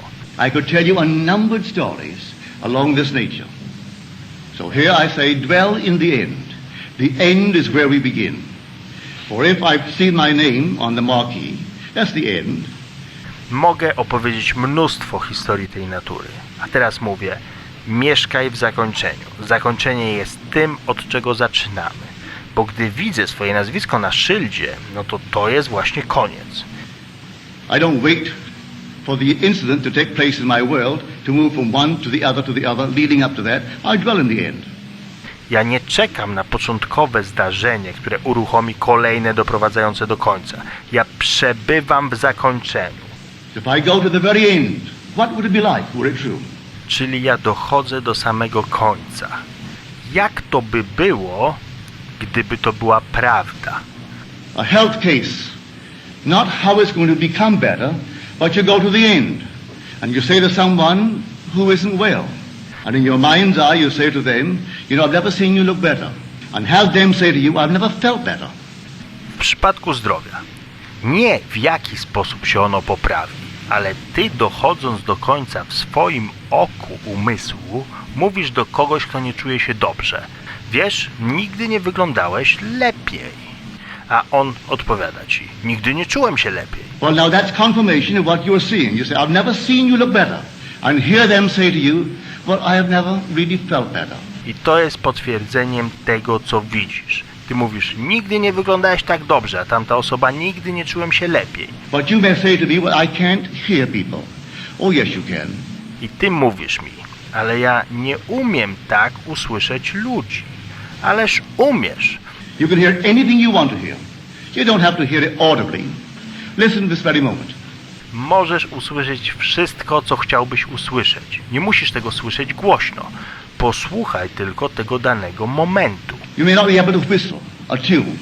I could tell you unnumbered stories along this nature. So here I say, dwell in the end. The end is where we begin. For if I've seen my name on the marquee, that's the end. Mogę opowiedzieć mnóstwo historii tej natury. A teraz mówię, mieszkaj w zakończeniu. Zakończenie jest tym, od czego zaczynamy. Bo gdy widzę swoje nazwisko na szyldzie, no to jest właśnie koniec. I don't wait for the incident to take place in my world to move from one to the other, leading up to that. I dwell in the end. Ja nie czekam na początkowe zdarzenie, które uruchomi kolejne doprowadzające do końca. Ja przebywam w zakończeniu. If I go to the very end, what would it be like were it true? Czyli ja dochodzę do samego końca. Jak to by było, gdyby to była prawda? A health case, not how it's going to become better, but you go to the end, and you say to someone who isn't well, and in your mind's eye you say to them, you know, I've never seen you look better, and have them say to you, I've never felt better. W przypadku zdrowia, nie w jaki sposób się ono poprawi, ale ty dochodząc do końca w swoim oku umysłu, mówisz do kogoś, kto nie czuje się dobrze. Wiesz, nigdy nie wyglądałeś lepiej. A on odpowiada ci, nigdy nie czułem się lepiej. Well, now that's confirmation of what you're seeing. You say, I've never seen you look better, and hear them say to you, well, I have never really felt better. I to jest potwierdzeniem tego, co widzisz. Ty mówisz, nigdy nie wyglądałeś tak dobrze, a tamta osoba, nigdy nie czułem się lepiej. But you may say to me, well, I can't hear people. Oh, yes, you can. I ty mówisz mi, ale ja nie umiem tak usłyszeć ludzi. Ależ umiesz. You can hear anything you want to hear. You don't have to hear it audibly. Listen this very moment. Możesz usłyszeć wszystko, co chciałbyś usłyszeć. Nie musisz tego słyszeć głośno. Posłuchaj tylko tego danego momentu. You may not be able to whistle a tune.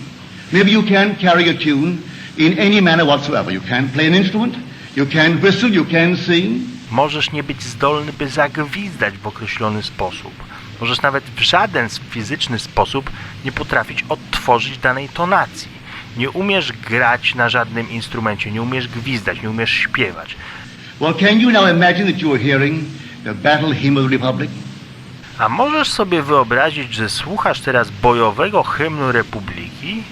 Maybe you can carry a tune in any manner whatsoever. You can play an instrument, you can whistle, you can sing. Możesz nie być zdolny, by zagwizdać w określony sposób. Możesz nawet w żaden fizyczny sposób nie potrafić odtworzyć danej tonacji. Nie umiesz grać na żadnym instrumencie, nie umiesz gwizdać, nie umiesz śpiewać. Well, can you now imagine that you are hearing the battle hymn of the Republic? A możesz sobie wyobrazić, że słuchasz teraz bojowego hymnu Republiki?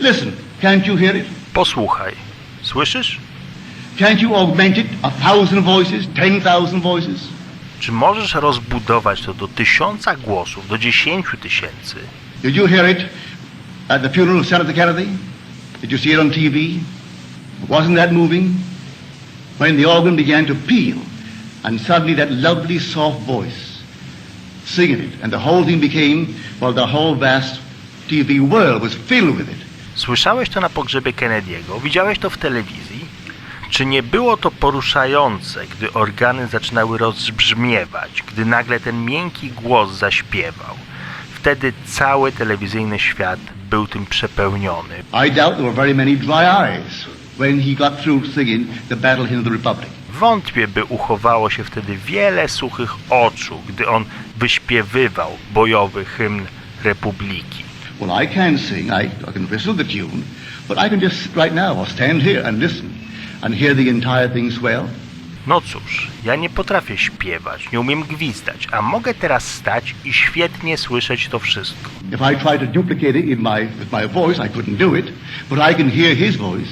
Listen, can't you hear it? Posłuchaj. Słyszysz? Can't you augment it 1,000 voices, 10,000 voices? Czy możesz rozbudować to do 1000 głosów, do 10 000? Did you hear it at the funeral of Senator Kennedy? Did you see it on TV? Wasn't that moving? When the organ began to peal, and suddenly that lovely soft voice singing it, and the whole thing became, well, the whole vast TV world was filled with it. Słyszałeś to na pogrzebie Kennedy'ego? Widziałeś to w telewizji? Czy nie było to poruszające, gdy organy zaczynały rozbrzmiewać, gdy nagle ten miękki głos zaśpiewał? Wtedy cały telewizyjny świat był tym przepełniony. I doubt there were very many dry eyes when he got through singing the battle hymn of the Republic. Wątpię, by uchowało się wtedy wiele suchych oczu, gdy on wyśpiewywał bojowy hymn Republiki. Well, I can sing, I can whistle the tune, But I can just sit right now or stand here and listen and hear the entire thing swell. No cóż, ja nie potrafię śpiewać, nie umiem gwizdać, a mogę teraz stać i świetnie słyszeć to wszystko. If I try to duplicate it with my voice, I couldn't do it, but I can hear his voice.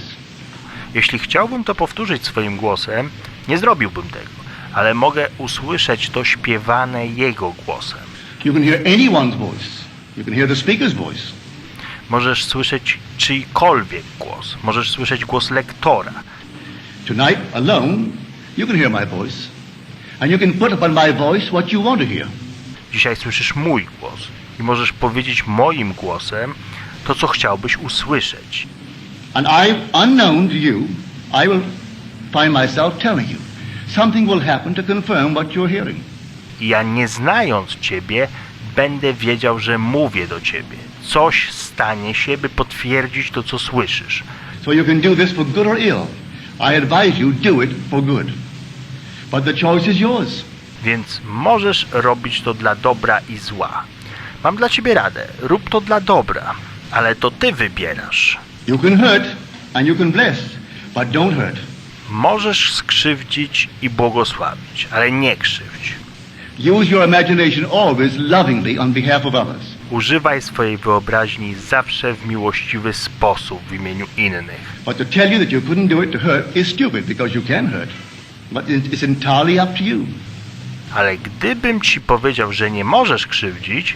Jeśli chciałbym to powtórzyć swoim głosem, nie zrobiłbym tego, ale mogę usłyszeć to śpiewane jego głosem. You can hear anyone's voice. You can hear the speaker's voice. Możesz słyszeć czyjkolwiek głos, możesz słyszeć głos lektora. Tonight, alone, you can hear my voice. And you can put upon my voice what you want to hear. Dzisiaj słyszysz mój głos i możesz powiedzieć moim głosem to, co chciałbyś usłyszeć. And unknown to you, I will find myself telling you. Something will happen to confirm what you're hearing. I ja, nie znając ciebie, będę wiedział, że mówię do ciebie. Coś stanie się, by potwierdzić to, co słyszysz. So you can do this for good or ill. I advise you, do it for good. But the choice is yours. Więc możesz robić to dla dobra i zła. Mam dla ciebie radę. Rób to dla dobra, ale to ty wybierasz. You can hurt and you can bless, but don't hurt. Możesz skrzywdzić i błogosławić, ale nie krzywdź. Use your imagination always lovingly on behalf of others. Używaj swojej wyobraźni zawsze w miłościwy sposób w imieniu innych. But to tell you that you couldn't do it to hurt is stupid because you can hurt. But it's entirely up to you. Ale gdybym ci powiedział, że nie możesz krzywdzić,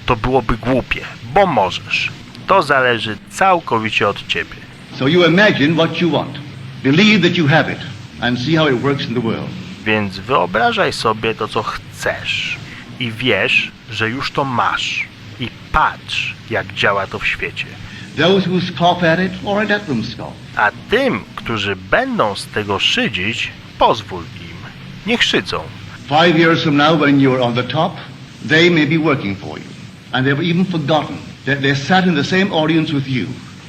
to byłoby głupie, bo możesz. To zależy całkowicie od ciebie. So you imagine what you want. Believe that you have it and see how it works in the world. Więc wyobrażaj sobie to, co chcesz i wiesz, że już to masz. I patrz, jak działa to w świecie. Those who scoff at it, or let them scoff. A tym, którzy będą z tego szydzić, pozwól im. Niech szydzą. 5 years from now, when you're on the top, they may be working for you. And they've even forgotten that they sat in the same audience with you.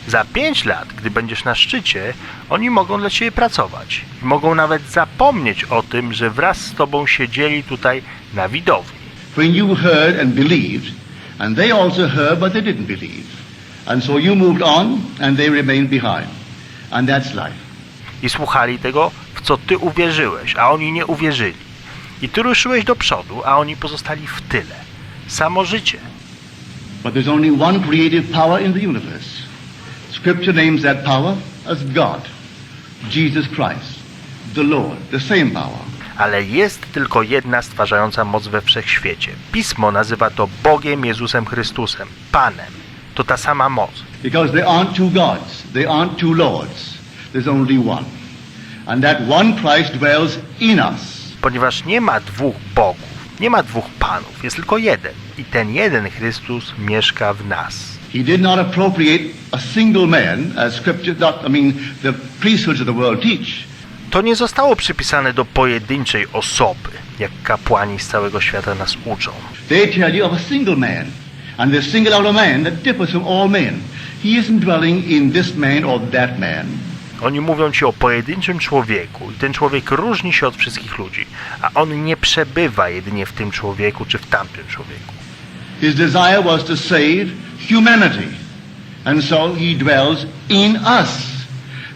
Za 5 lat, gdy będziesz na szczycie, oni mogą dla ciebie pracować. I mogą nawet zapomnieć o tym, że wraz z tobą siedzieli tutaj na widowni. When you heard and believed, and they also heard, but they didn't believe. And so you moved on, and they remained behind. And that's life. I słuchali tego, w co ty uwierzyłeś, a oni nie uwierzyli. I ty ruszyłeś do przodu, a oni pozostali w tyle. Samo życie. But there's only one creative power in the universe. Scripture names that power as God, Jesus Christ, the Lord, the same power. Ale jest tylko jedna stwarzająca moc we wszechświecie. Pismo nazywa to Bogiem Jezusem Chrystusem, Panem. To ta sama moc. Because there aren't two gods, there aren't two lords, there's only one. And that one Christ dwells in us. Ponieważ nie ma dwóch Bogów, nie ma dwóch Panów, jest tylko jeden. I ten jeden Chrystus mieszka w nas. He did not appropriate a single man, as Scripture, the priesthoods of the world teach. To nie zostało przypisane do pojedynczej osoby, jak kapłani z całego świata nas uczą. They tell you of a single man, and they single out a man that differs from all men. He isn't dwelling in this man or that man. Oni mówią ci o pojedynczym człowieku i ten człowiek różni się od wszystkich ludzi, a on nie przebywa jedynie w tym człowieku czy w tamtym człowieku. His desire was to save humanity, and so he dwells in us,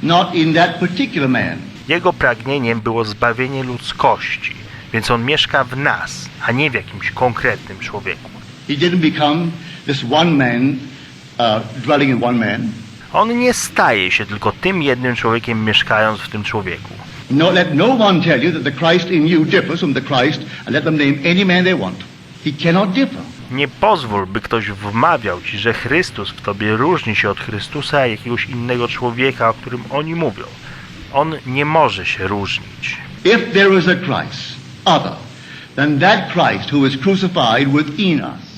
not in that particular man. Jego pragnieniem było zbawienie ludzkości, więc on mieszka w nas, a nie w jakimś konkretnym człowieku. He didn't become this one man, dwelling in one man. On nie staje się tylko tym jednym człowiekiem mieszkając w tym człowieku. No, let no one tell you that the Christ in you differs from the Christ, and let them name any man they want. He cannot differ. Nie pozwól, by ktoś wmawiał ci, że Chrystus w tobie różni się od Chrystusa jakiegoś innego człowieka, o którym oni mówią. On nie może się różnić. If there is a Christ other than that Christ who is crucified within us,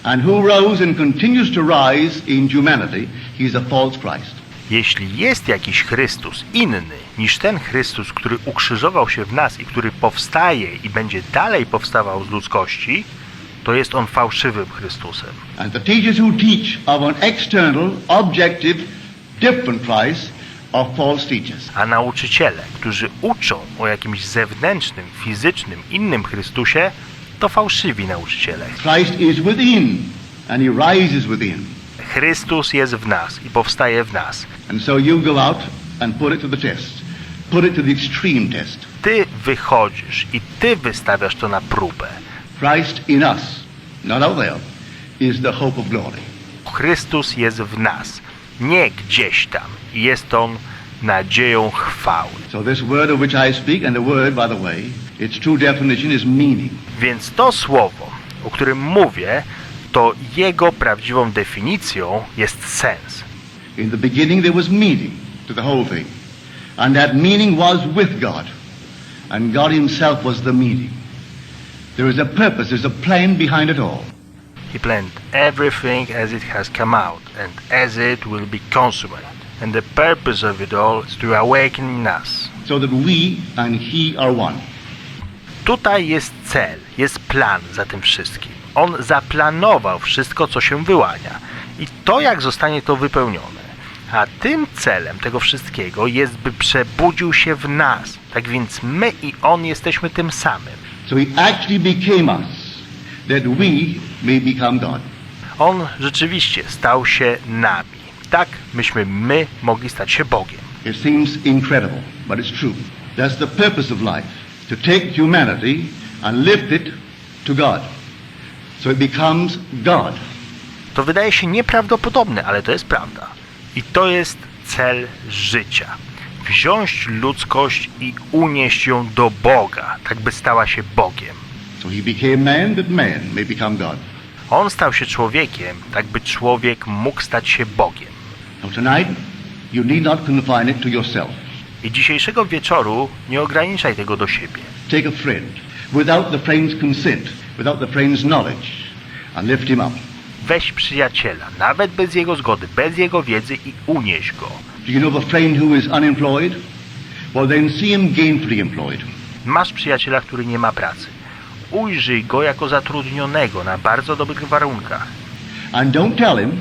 and who rose and continues to rise in humanity, he is a false Christ. Jeśli jest jakiś Chrystus inny niż ten Chrystus, który ukrzyżował się w nas i który powstaje i będzie dalej powstawał z ludzkości, to jest on fałszywym Chrystusem. And the teachers who teach of an external, objective, different Christ are false teachers. A nauczyciele, którzy uczą o jakimś zewnętrznym, fizycznym, innym Chrystusie, to fałszywi nauczyciele. Christ is within, and he rises within. Chrystus jest w nas i powstaje w nas. And so you go out and put it to the test. Put it to the extreme test. Ty wychodzisz i ty wystawiasz to na próbę. Christ in us, not out there, is the hope of glory. Chrystus jest w nas, nie gdzieś tam. Jest On nadzieją chwały. So this word of which I speak, and the word, by the way, its true definition is meaning. Więc to słowo, o którym mówię, to jego prawdziwą definicją jest sens. In the beginning there was meaning to the whole thing. And that meaning was with God. And God himself was the meaning. There is a purpose, there's a plan behind it all. He planned everything as it has come out, and as it will be consummate. And the purpose of it all is to awaken in us. So that we and he are one. Tutaj jest cel, jest plan za tym wszystkim. On zaplanował wszystko, co się wyłania. I to, jak zostanie to wypełnione. A tym celem tego wszystkiego jest, by przebudził się w nas. Tak więc my i On jesteśmy tym samym. So he actually became us, that we may become God. On rzeczywiście stał się nami. Tak, myśmy mogli stać się Bogiem. It seems incredible, but it's true. That's the purpose of life, to take humanity and lift it to God. So it becomes God. To wydaje się nieprawdopodobne, ale to jest prawda. I to jest cel życia. Wziąć ludzkość i unieść ją do Boga, tak by stała się Bogiem. So he became man, that man may become God. On stał się człowiekiem, tak by człowiek mógł stać się Bogiem. Now tonight, you need not confine it to yourself. I dzisiejszego wieczoru nie ograniczaj tego do siebie. Take a friend, without the friend's consent, without the friend's knowledge, and lift him up. Weź przyjaciela, nawet bez jego zgody, bez jego wiedzy i unieś go. Do you know of a friend who is unemployed? Well, then see him gainfully employed. Masz przyjaciela, który nie ma pracy. Ujrzyj go jako zatrudnionego na bardzo dobrych warunkach. And don't tell him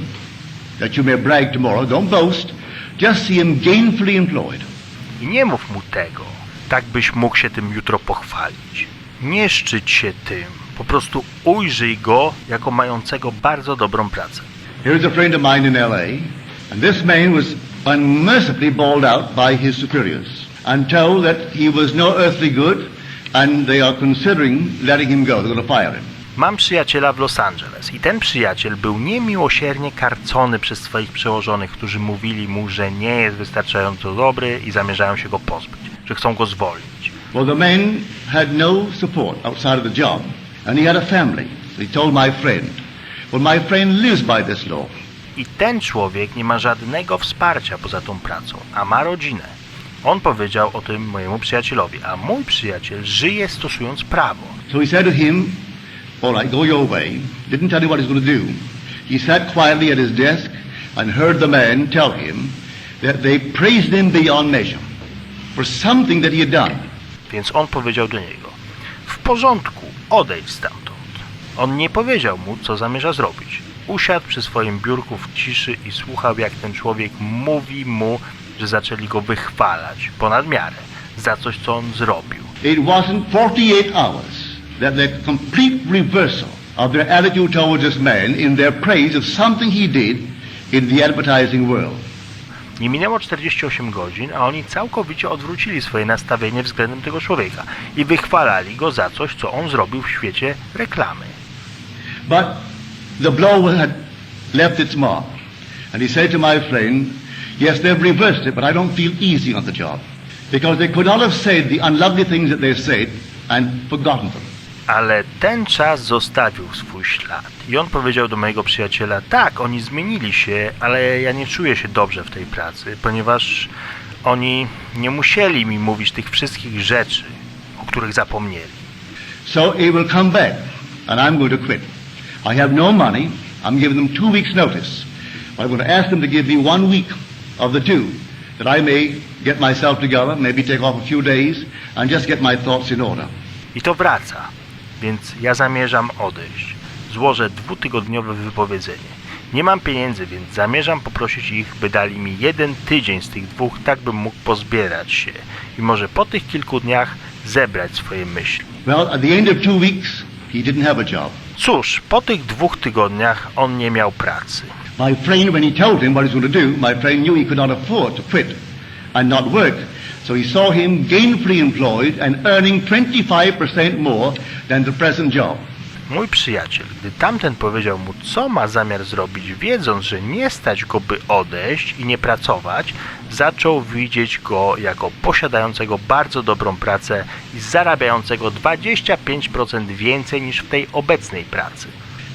that you may brag tomorrow. Don't boast. Just see him gainfully employed. I nie mów mu tego, tak byś mógł się tym jutro pochwalić. Nie szczyć się tym. Po prostu ujrzyj go jako mającego bardzo dobrą pracę. Here's a friend of mine in L.A., and this man was unmercifully bawled out by his superiors and told that he was no earthly good, and they are considering letting him go. They're going to fire him. Mam przyjaciela w Los Angeles i ten przyjaciel był niemiłosiernie karcony przez swoich przełożonych, którzy mówili mu, że nie jest wystarczająco dobry i zamierzają się go pozbyć, że chcą go zwolnić. Well, the man had no support outside of the job, and he had a family. So he told my friend, well, my friend lives by this law. I ten człowiek nie ma żadnego wsparcia poza tą pracą, a ma rodzinę. On powiedział o tym mojemu przyjacielowi, a mój przyjaciel żyje stosując prawo. So he said to him, all right, go your way. Didn't tell him what he's going to do. He sat quietly at his desk and heard the man tell him that they praised him beyond measure for something that he had done. Więc on powiedział do niego, w porządku, odejdź stamtąd. On nie powiedział mu, co zamierza zrobić. Usiadł przy swoim biurku w ciszy i słuchał, jak ten człowiek mówi mu, że zaczęli go wychwalać ponad miarę za coś, co on zrobił. It wasn't 48 hours that the complete reversal of their attitude towards this man in their praise of something he did in the advertising world. Nie minęło 48 godzin, a oni całkowicie odwrócili swoje nastawienie względem tego człowieka i wychwalali go za coś, co on zrobił w świecie reklamy. But the blow had left its mark. And he said to my friend, yes, they've reversed it, but I don't feel easy on the job. Because they could not have said the unlovely things that they said and forgotten them. Ale ten czas zostawił swój ślad. I on powiedział do mojego przyjaciela, tak, oni zmienili się, ale ja nie czuję się dobrze w tej pracy, ponieważ oni nie musieli mi mówić tych wszystkich rzeczy, o których zapomnieli. So he will come back, and I'm going to quit. I have no money. I'm giving them 2 weeks' notice. But I'm going to ask them to give me 1 week of the 2, that I may get myself together, maybe take off a few days, and just get my thoughts in order. I to wraca, więc ja zamierzam odejść. Złożę 2-tygodniowe wypowiedzenie. Nie mam pieniędzy, więc zamierzam poprosić ich, by dali mi 1 tydzień z tych 2, tak bym mógł pozbierać się. I może po tych kilku dniach zebrać swoje myśli. Well, at the end of 2 weeks, he didn't have a job. Cóż, po tych 2 tygodniach on nie miał pracy. My friend, when he told him what he was going to do, my friend knew he could not afford to quit and not work. So he saw him gainfully employed and earning 25% more than the present job. Mój przyjaciel, gdy tamten powiedział mu, co ma zamiar zrobić, wiedząc, że nie stać go, by odejść i nie pracować, zaczął widzieć go jako posiadającego bardzo dobrą pracę i zarabiającego 25% więcej niż w tej obecnej pracy.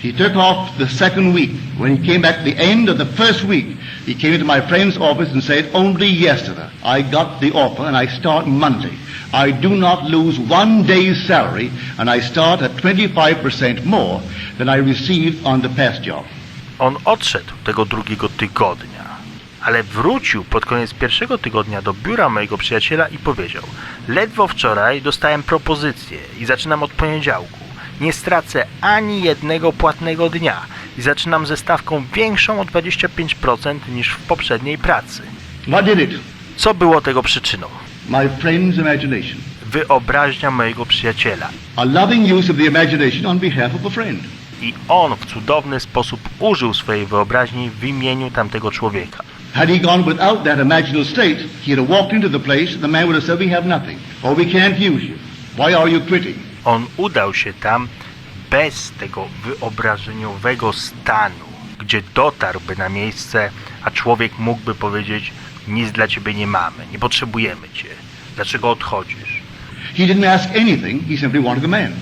He took off the second week. When he came back at the end of the first week, he came into my friend's office and said, only yesterday I got the offer and I start Monday. I do not lose 1 day's salary and I start at 25% more than I received on the past job. On odszedł tego drugiego tygodnia, ale wrócił pod koniec pierwszego tygodnia do biura mojego przyjaciela i powiedział: ledwo wczoraj dostałem propozycję i zaczynam od poniedziałku. Nie stracę ani jednego płatnego dnia i zaczynam ze stawką większą o 25% niż w poprzedniej pracy. What did it? Co było tego przyczyną? My friend's imagination. Wyobraźnia mojego przyjaciela. A loving use of the imagination on behalf of a friend. I on w cudowny sposób użył swojej wyobraźni w imieniu tamtego człowieka. Had he gone without that imaginal state, he'd have walked into the place, the man would have said, we have nothing. Or we can't use you. Why are you quitting? On udał się tam bez tego wyobrażeniowego stanu, gdzie dotarłby na miejsce, a człowiek mógłby powiedzieć: nic dla ciebie nie mamy, nie potrzebujemy cię. Dlaczego odchodzisz? He didn't ask anything, he simply wanted the man.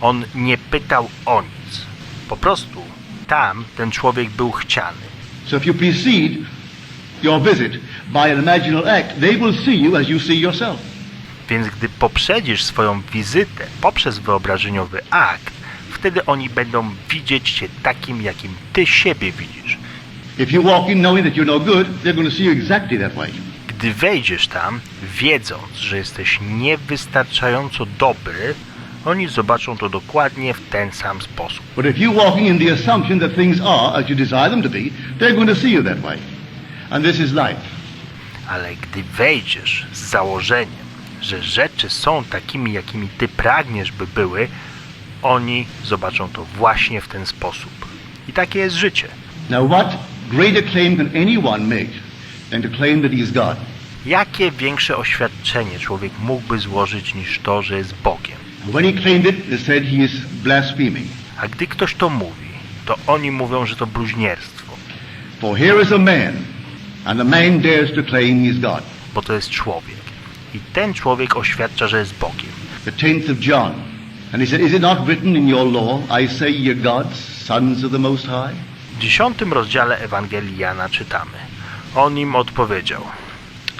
On nie pytał o nic. Po prostu tam ten człowiek był chciany. So if you precede your visit by an imaginal act, they will see you as you see yourself. Więc gdy poprzedzisz swoją wizytę poprzez wyobrażeniowy akt, wtedy oni będą widzieć cię takim, jakim ty siebie widzisz. If you walk in knowing that you're no good, they're going to see you exactly that way. Gdy wejdziesz tam, wiedząc, że jesteś niewystarczająco dobry, oni zobaczą to dokładnie w ten sam sposób. But if you're walking in the assumption that things are as you desire them to be, they're going to see you that way. And this is life. Ale gdy wejdziesz z założeniem, że rzeczy są takimi, jakimi ty pragniesz, by były, oni zobaczą to właśnie w ten sposób. I takie jest życie. Now what greater claim can anyone make than to claim that he is God? Jakie większe oświadczenie człowiek mógłby złożyć niż to, że jest Bogiem? When he claimed it, they said he is blaspheming. A gdy ktoś to mówi, to oni mówią, że to bluźnierstwo. For here is a man, and the man dares to claim he is God. Bo to jest człowiek. I ten człowiek oświadcza, że jest Bogiem. The 10th of John. And he said, is it not written in your law, I say ye gods, sons of the Most High? W 10 rozdziale Ewangelii Jana czytamy. On im odpowiedział: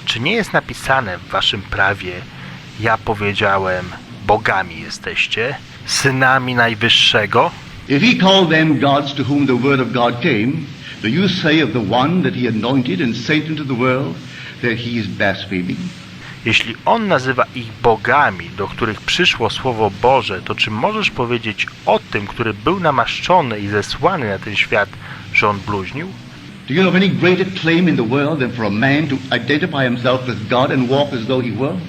czy nie jest napisane w waszym prawie, ja powiedziałem, bogami jesteście, synami Najwyższego? If he called them gods to whom the word of God came, do you say of the one that he anointed and sent into the world that he is blaspheming? Jeśli on nazywa ich bogami, do których przyszło Słowo Boże, to czy możesz powiedzieć o tym, który był namaszczony i zesłany na ten świat, że on bluźnił? Do you know of any greater claim in the world than for a man to identify himself with God and walk as though he were?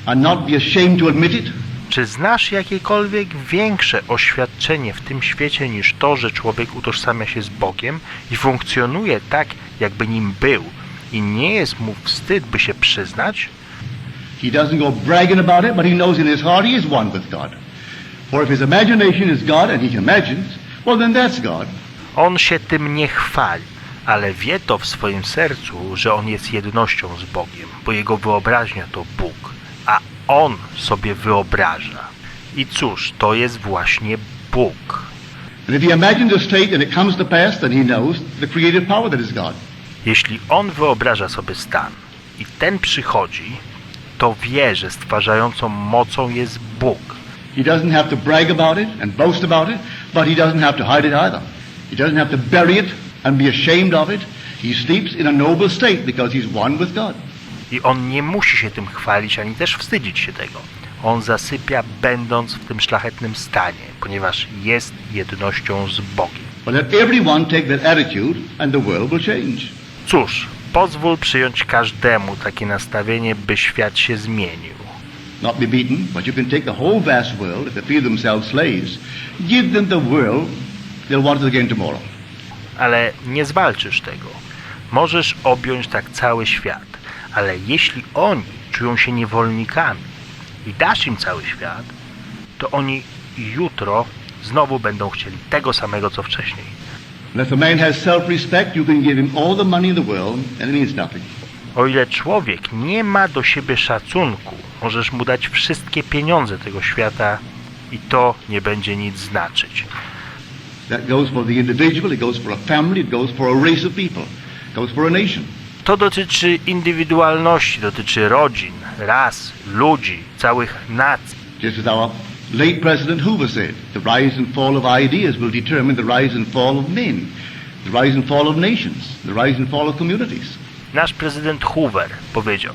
And not be ashamed to admit it? Czy znasz jakiekolwiek większe oświadczenie w tym świecie niż to, że człowiek utożsamia się z Bogiem i funkcjonuje tak, jakby nim był i nie jest mu wstyd, by się przyznać? He doesn't go bragging about it, but he knows in his heart he is one with God. For if his imagination is God and he imagines, well then that's God. On się tym nie chwali, ale wie to w swoim sercu, że on jest jednością z Bogiem, bo jego wyobraźnia to Bóg, a on sobie wyobraża. I cóż, to jest właśnie Bóg. And if he imagines a state and it comes to pass, then he knows the creative power that is God. Jeśli on wyobraża sobie stan i ten przychodzi, to wie, że stwarzającą mocą jest Bóg. He doesn't have to brag about it and boast about it, but he doesn't have to hide it either. He doesn't have to bury it and be ashamed of it. He sleeps in a noble state because he's one with God. I on nie musi się tym chwalić, ani też wstydzić się tego. On zasypia, będąc w tym szlachetnym stanie, ponieważ jest jednością z Bogiem. But let everyone take that attitude and the world will change. Cóż, pozwól przyjąć każdemu takie nastawienie, by świat się zmienił. Not be beaten, but you can take the whole vast world, if they feel themselves slaves, give them the world, they'll want it again tomorrow. ale nie zwalczysz tego. Możesz objąć tak cały świat, ale jeśli oni czują się niewolnikami i dasz im cały świat, to oni jutro znowu będą chcieli tego samego, co wcześniej. And if a man has self-respect, you can give him all the money in the world and it means nothing. O ile człowiek nie ma do siebie szacunku, możesz mu dać wszystkie pieniądze tego świata i to nie będzie nic znaczyć. That goes for the individual, it goes for a family, it goes for a race of people, it goes for a nation. To dotyczy indywidualności, dotyczy rodzin, ras, ludzi, całych nacji. Just as our late President Hoover said, the rise and fall of ideas will determine the rise and fall of men, the rise and fall of nations, the rise and fall of communities. Nasz prezydent Hoover powiedział: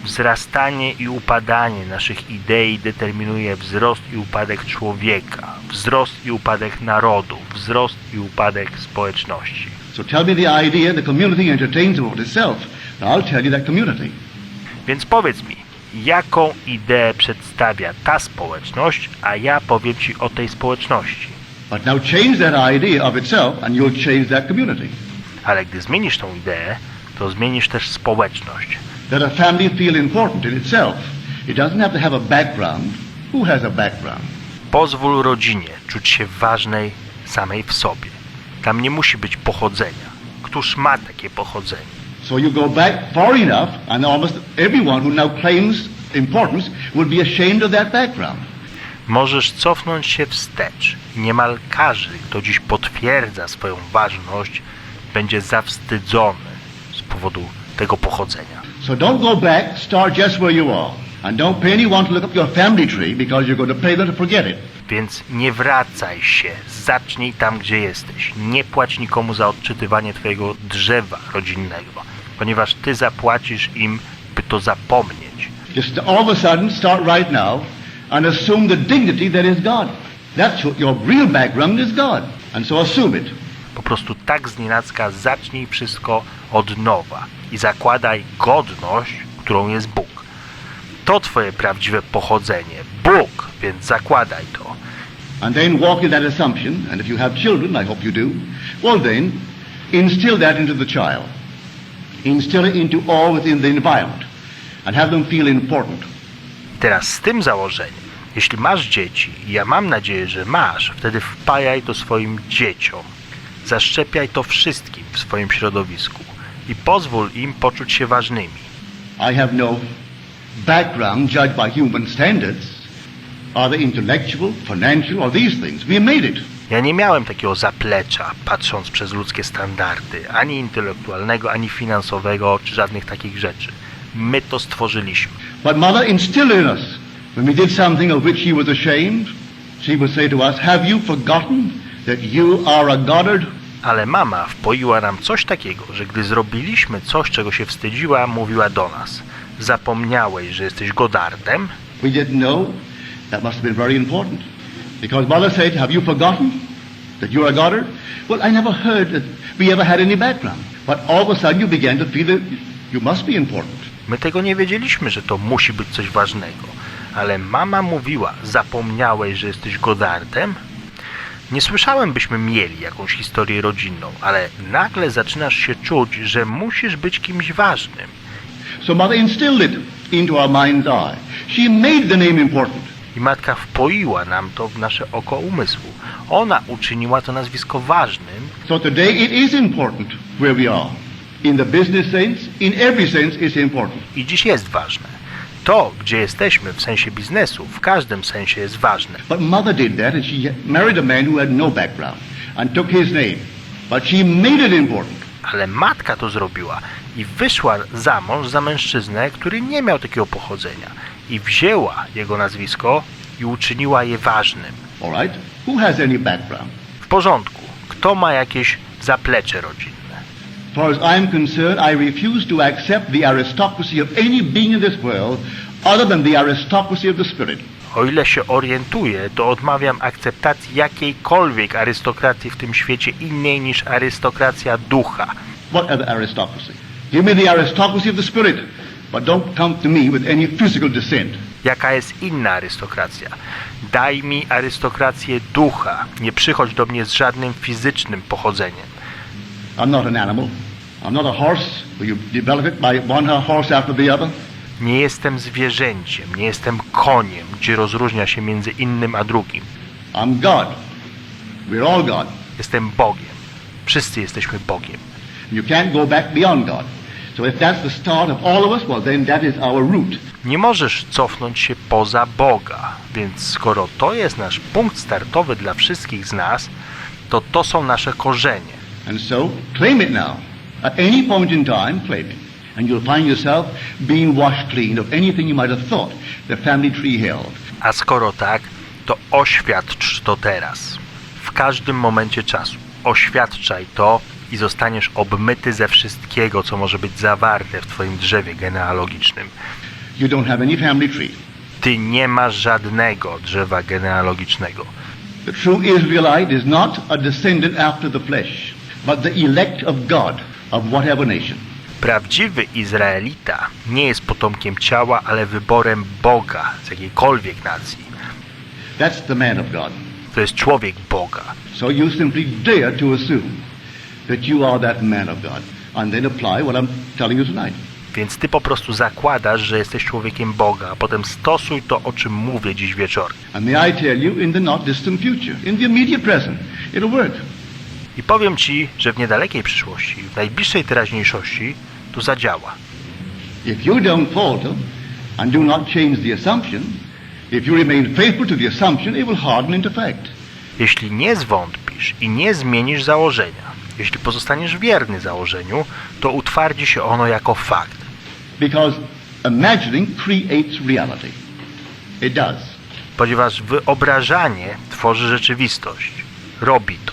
wzrastanie i upadanie naszych idei determinuje wzrost i upadek człowieka, wzrost i upadek narodów, wzrost i upadek społeczności. So tell me the idea the community entertains about itself, and I'll tell you that community. Więc powiedz mi, jaką ideę przedstawia ta społeczność, a ja powiem ci o tej społeczności. But now change that idea of itself and you'll change that community. Ale gdy zmienisz tą ideę, to zmienisz też społeczność. Let a family feel important in itself. It doesn't have to have a background. Who has a background? Pozwól rodzinie czuć się ważnej samej w sobie. Tam nie musi być pochodzenia. Któż ma takie pochodzenie? So you go back far enough and almost everyone who now claims importance would be ashamed of that background. Możesz cofnąć się wstecz i niemal każdy, kto dziś potwierdza swoją ważność, będzie zawstydzony z powodu tego pochodzenia. So don't go back, start just where you are. And don't pay anyone to look up your family tree because you're going to pay them to forget it. Więc nie wracaj się, zacznij tam, gdzie jesteś. Nie płać nikomu za odczytywanie twojego drzewa rodzinnego, ponieważ ty zapłacisz im, by to zapomnieć. Just all of a sudden start right now and assume the dignity that is God. That's what your real background is God. And so assume it. Po prostu tak znienacka zacznij wszystko od nowa i zakładaj godność, którą jest Bóg. To twoje prawdziwe pochodzenie. Bóg, więc zakładaj to. And then walk in that assumption, and if you have children, I hope you do, well then, instill that into the child. Instill it into all within the environment, and have them feel important. Teraz z tym założeniem, jeśli masz dzieci, i ja mam nadzieję, że masz, wtedy wpajaj to swoim dzieciom. Zaszczepiaj to wszystkim w swoim środowisku i pozwól im poczuć się ważnymi. I have no background judged by human standards, either intellectual, financial, or these things. We made it. Ja nie miałem takiego zaplecza, patrząc przez ludzkie standardy, ani intelektualnego, ani finansowego, czy żadnych takich rzeczy. My to stworzyliśmy. But Mother instilled in us, when we did something of which she was ashamed, she would say to us, have you forgotten that you are a Goddard? Ale mama wpoiła nam coś takiego, że gdy zrobiliśmy coś, czego się wstydziła, mówiła do nas: zapomniałeś, że jesteś Godardem? We didn't know. That must have been very important. Because Mother said, have you forgotten that you're a Goddard? Well, I never heard that we ever had any background. But all of a sudden you began to feel that you must be important. My tego nie wiedzieliśmy, że to musi być coś ważnego. Ale mama mówiła: zapomniałeś, że jesteś Godardem? Nie słyszałem, byśmy mieli jakąś historię rodzinną, ale nagle zaczynasz się czuć, że musisz być kimś ważnym. So Mother instilled it into our mind's eye. She made the name important. I matka wpoiła nam to w nasze oko umysłu. Ona uczyniła to nazwisko ważnym. So today it is important where we are. In the business sense, in every sense it's important. I dziś jest ważne. To, gdzie jesteśmy w sensie biznesu, w każdym sensie jest ważne. But Mother did that and she married a man who had no background and took his name. But she made it important. Ale matka to zrobiła i wyszła za mąż za mężczyznę, który nie miał takiego pochodzenia. I wzięła jego nazwisko i uczyniła je ważnym. All right? Who has any background? W porządku. Kto ma jakieś zaplecze rodzinne? As far as I'm concerned, I refuse to accept the aristocracy of any being in this world other than the aristocracy of the Spirit. O ile się orientuję, to odmawiam akceptacji jakiejkolwiek arystokracji w tym świecie innej niż arystokracja ducha. What other aristocracy? Give me the aristocracy of the Spirit, but don't come to me with any physical descent. Jaka jest inna arystokracja? Daj mi arystokrację ducha. Nie przychodź do mnie z żadnym fizycznym pochodzeniem. I'm not an animal. I'm not a horse where you develop it by one horse after the other. Nie jestem zwierzęciem, nie jestem koniem, gdzie rozróżnia się między innym a drugim. I'm God. We're all God. Jestem Bogiem. Wszyscy jesteśmy Bogiem. You can't go back beyond God. So if that's the start of all of us, well then that is our root. Nie możesz cofnąć się poza Boga, więc skoro to jest nasz punkt startowy dla wszystkich z nas, to są nasze korzenie. And so, claim it now. At any point in time, claim it. And you'll find yourself being washed clean of anything you might have thought the family tree held. A skoro tak, to oświadcz to teraz. W każdym momencie czasu. Oświadczaj to i zostaniesz obmyty ze wszystkiego, co może być zawarte w twoim drzewie genealogicznym. You don't have any family tree. Ty nie masz żadnego drzewa genealogicznego. The true Israelite is not a descendant after the flesh, but the elect of God, of whatever nation. Prawdziwy Izraelita nie jest potomkiem ciała, ale wyborem Boga z jakiejkolwiek nacji. That's the man of God. To jest człowiek Boga. So you simply dare to assume that you are that man of God, and then apply what I'm telling you tonight. Więc ty po prostu zakładasz, że jesteś człowiekiem Boga, a potem stosuj to, o czym mówię dziś wieczorem. And may I tell you, in the not distant future, in the immediate present, it'll work. I powiem ci, że w niedalekiej przyszłości, w najbliższej teraźniejszości, to zadziała. If you don't falter and do not change the assumption, if you remain faithful to the assumption, it will harden into fact. Jeśli nie zwątpisz i nie zmienisz założenia, jeśli pozostaniesz wierny założeniu, to utwardzi się ono jako fakt. Because imagining creates reality. It does. Ponieważ wyobrażanie tworzy rzeczywistość. Robi to.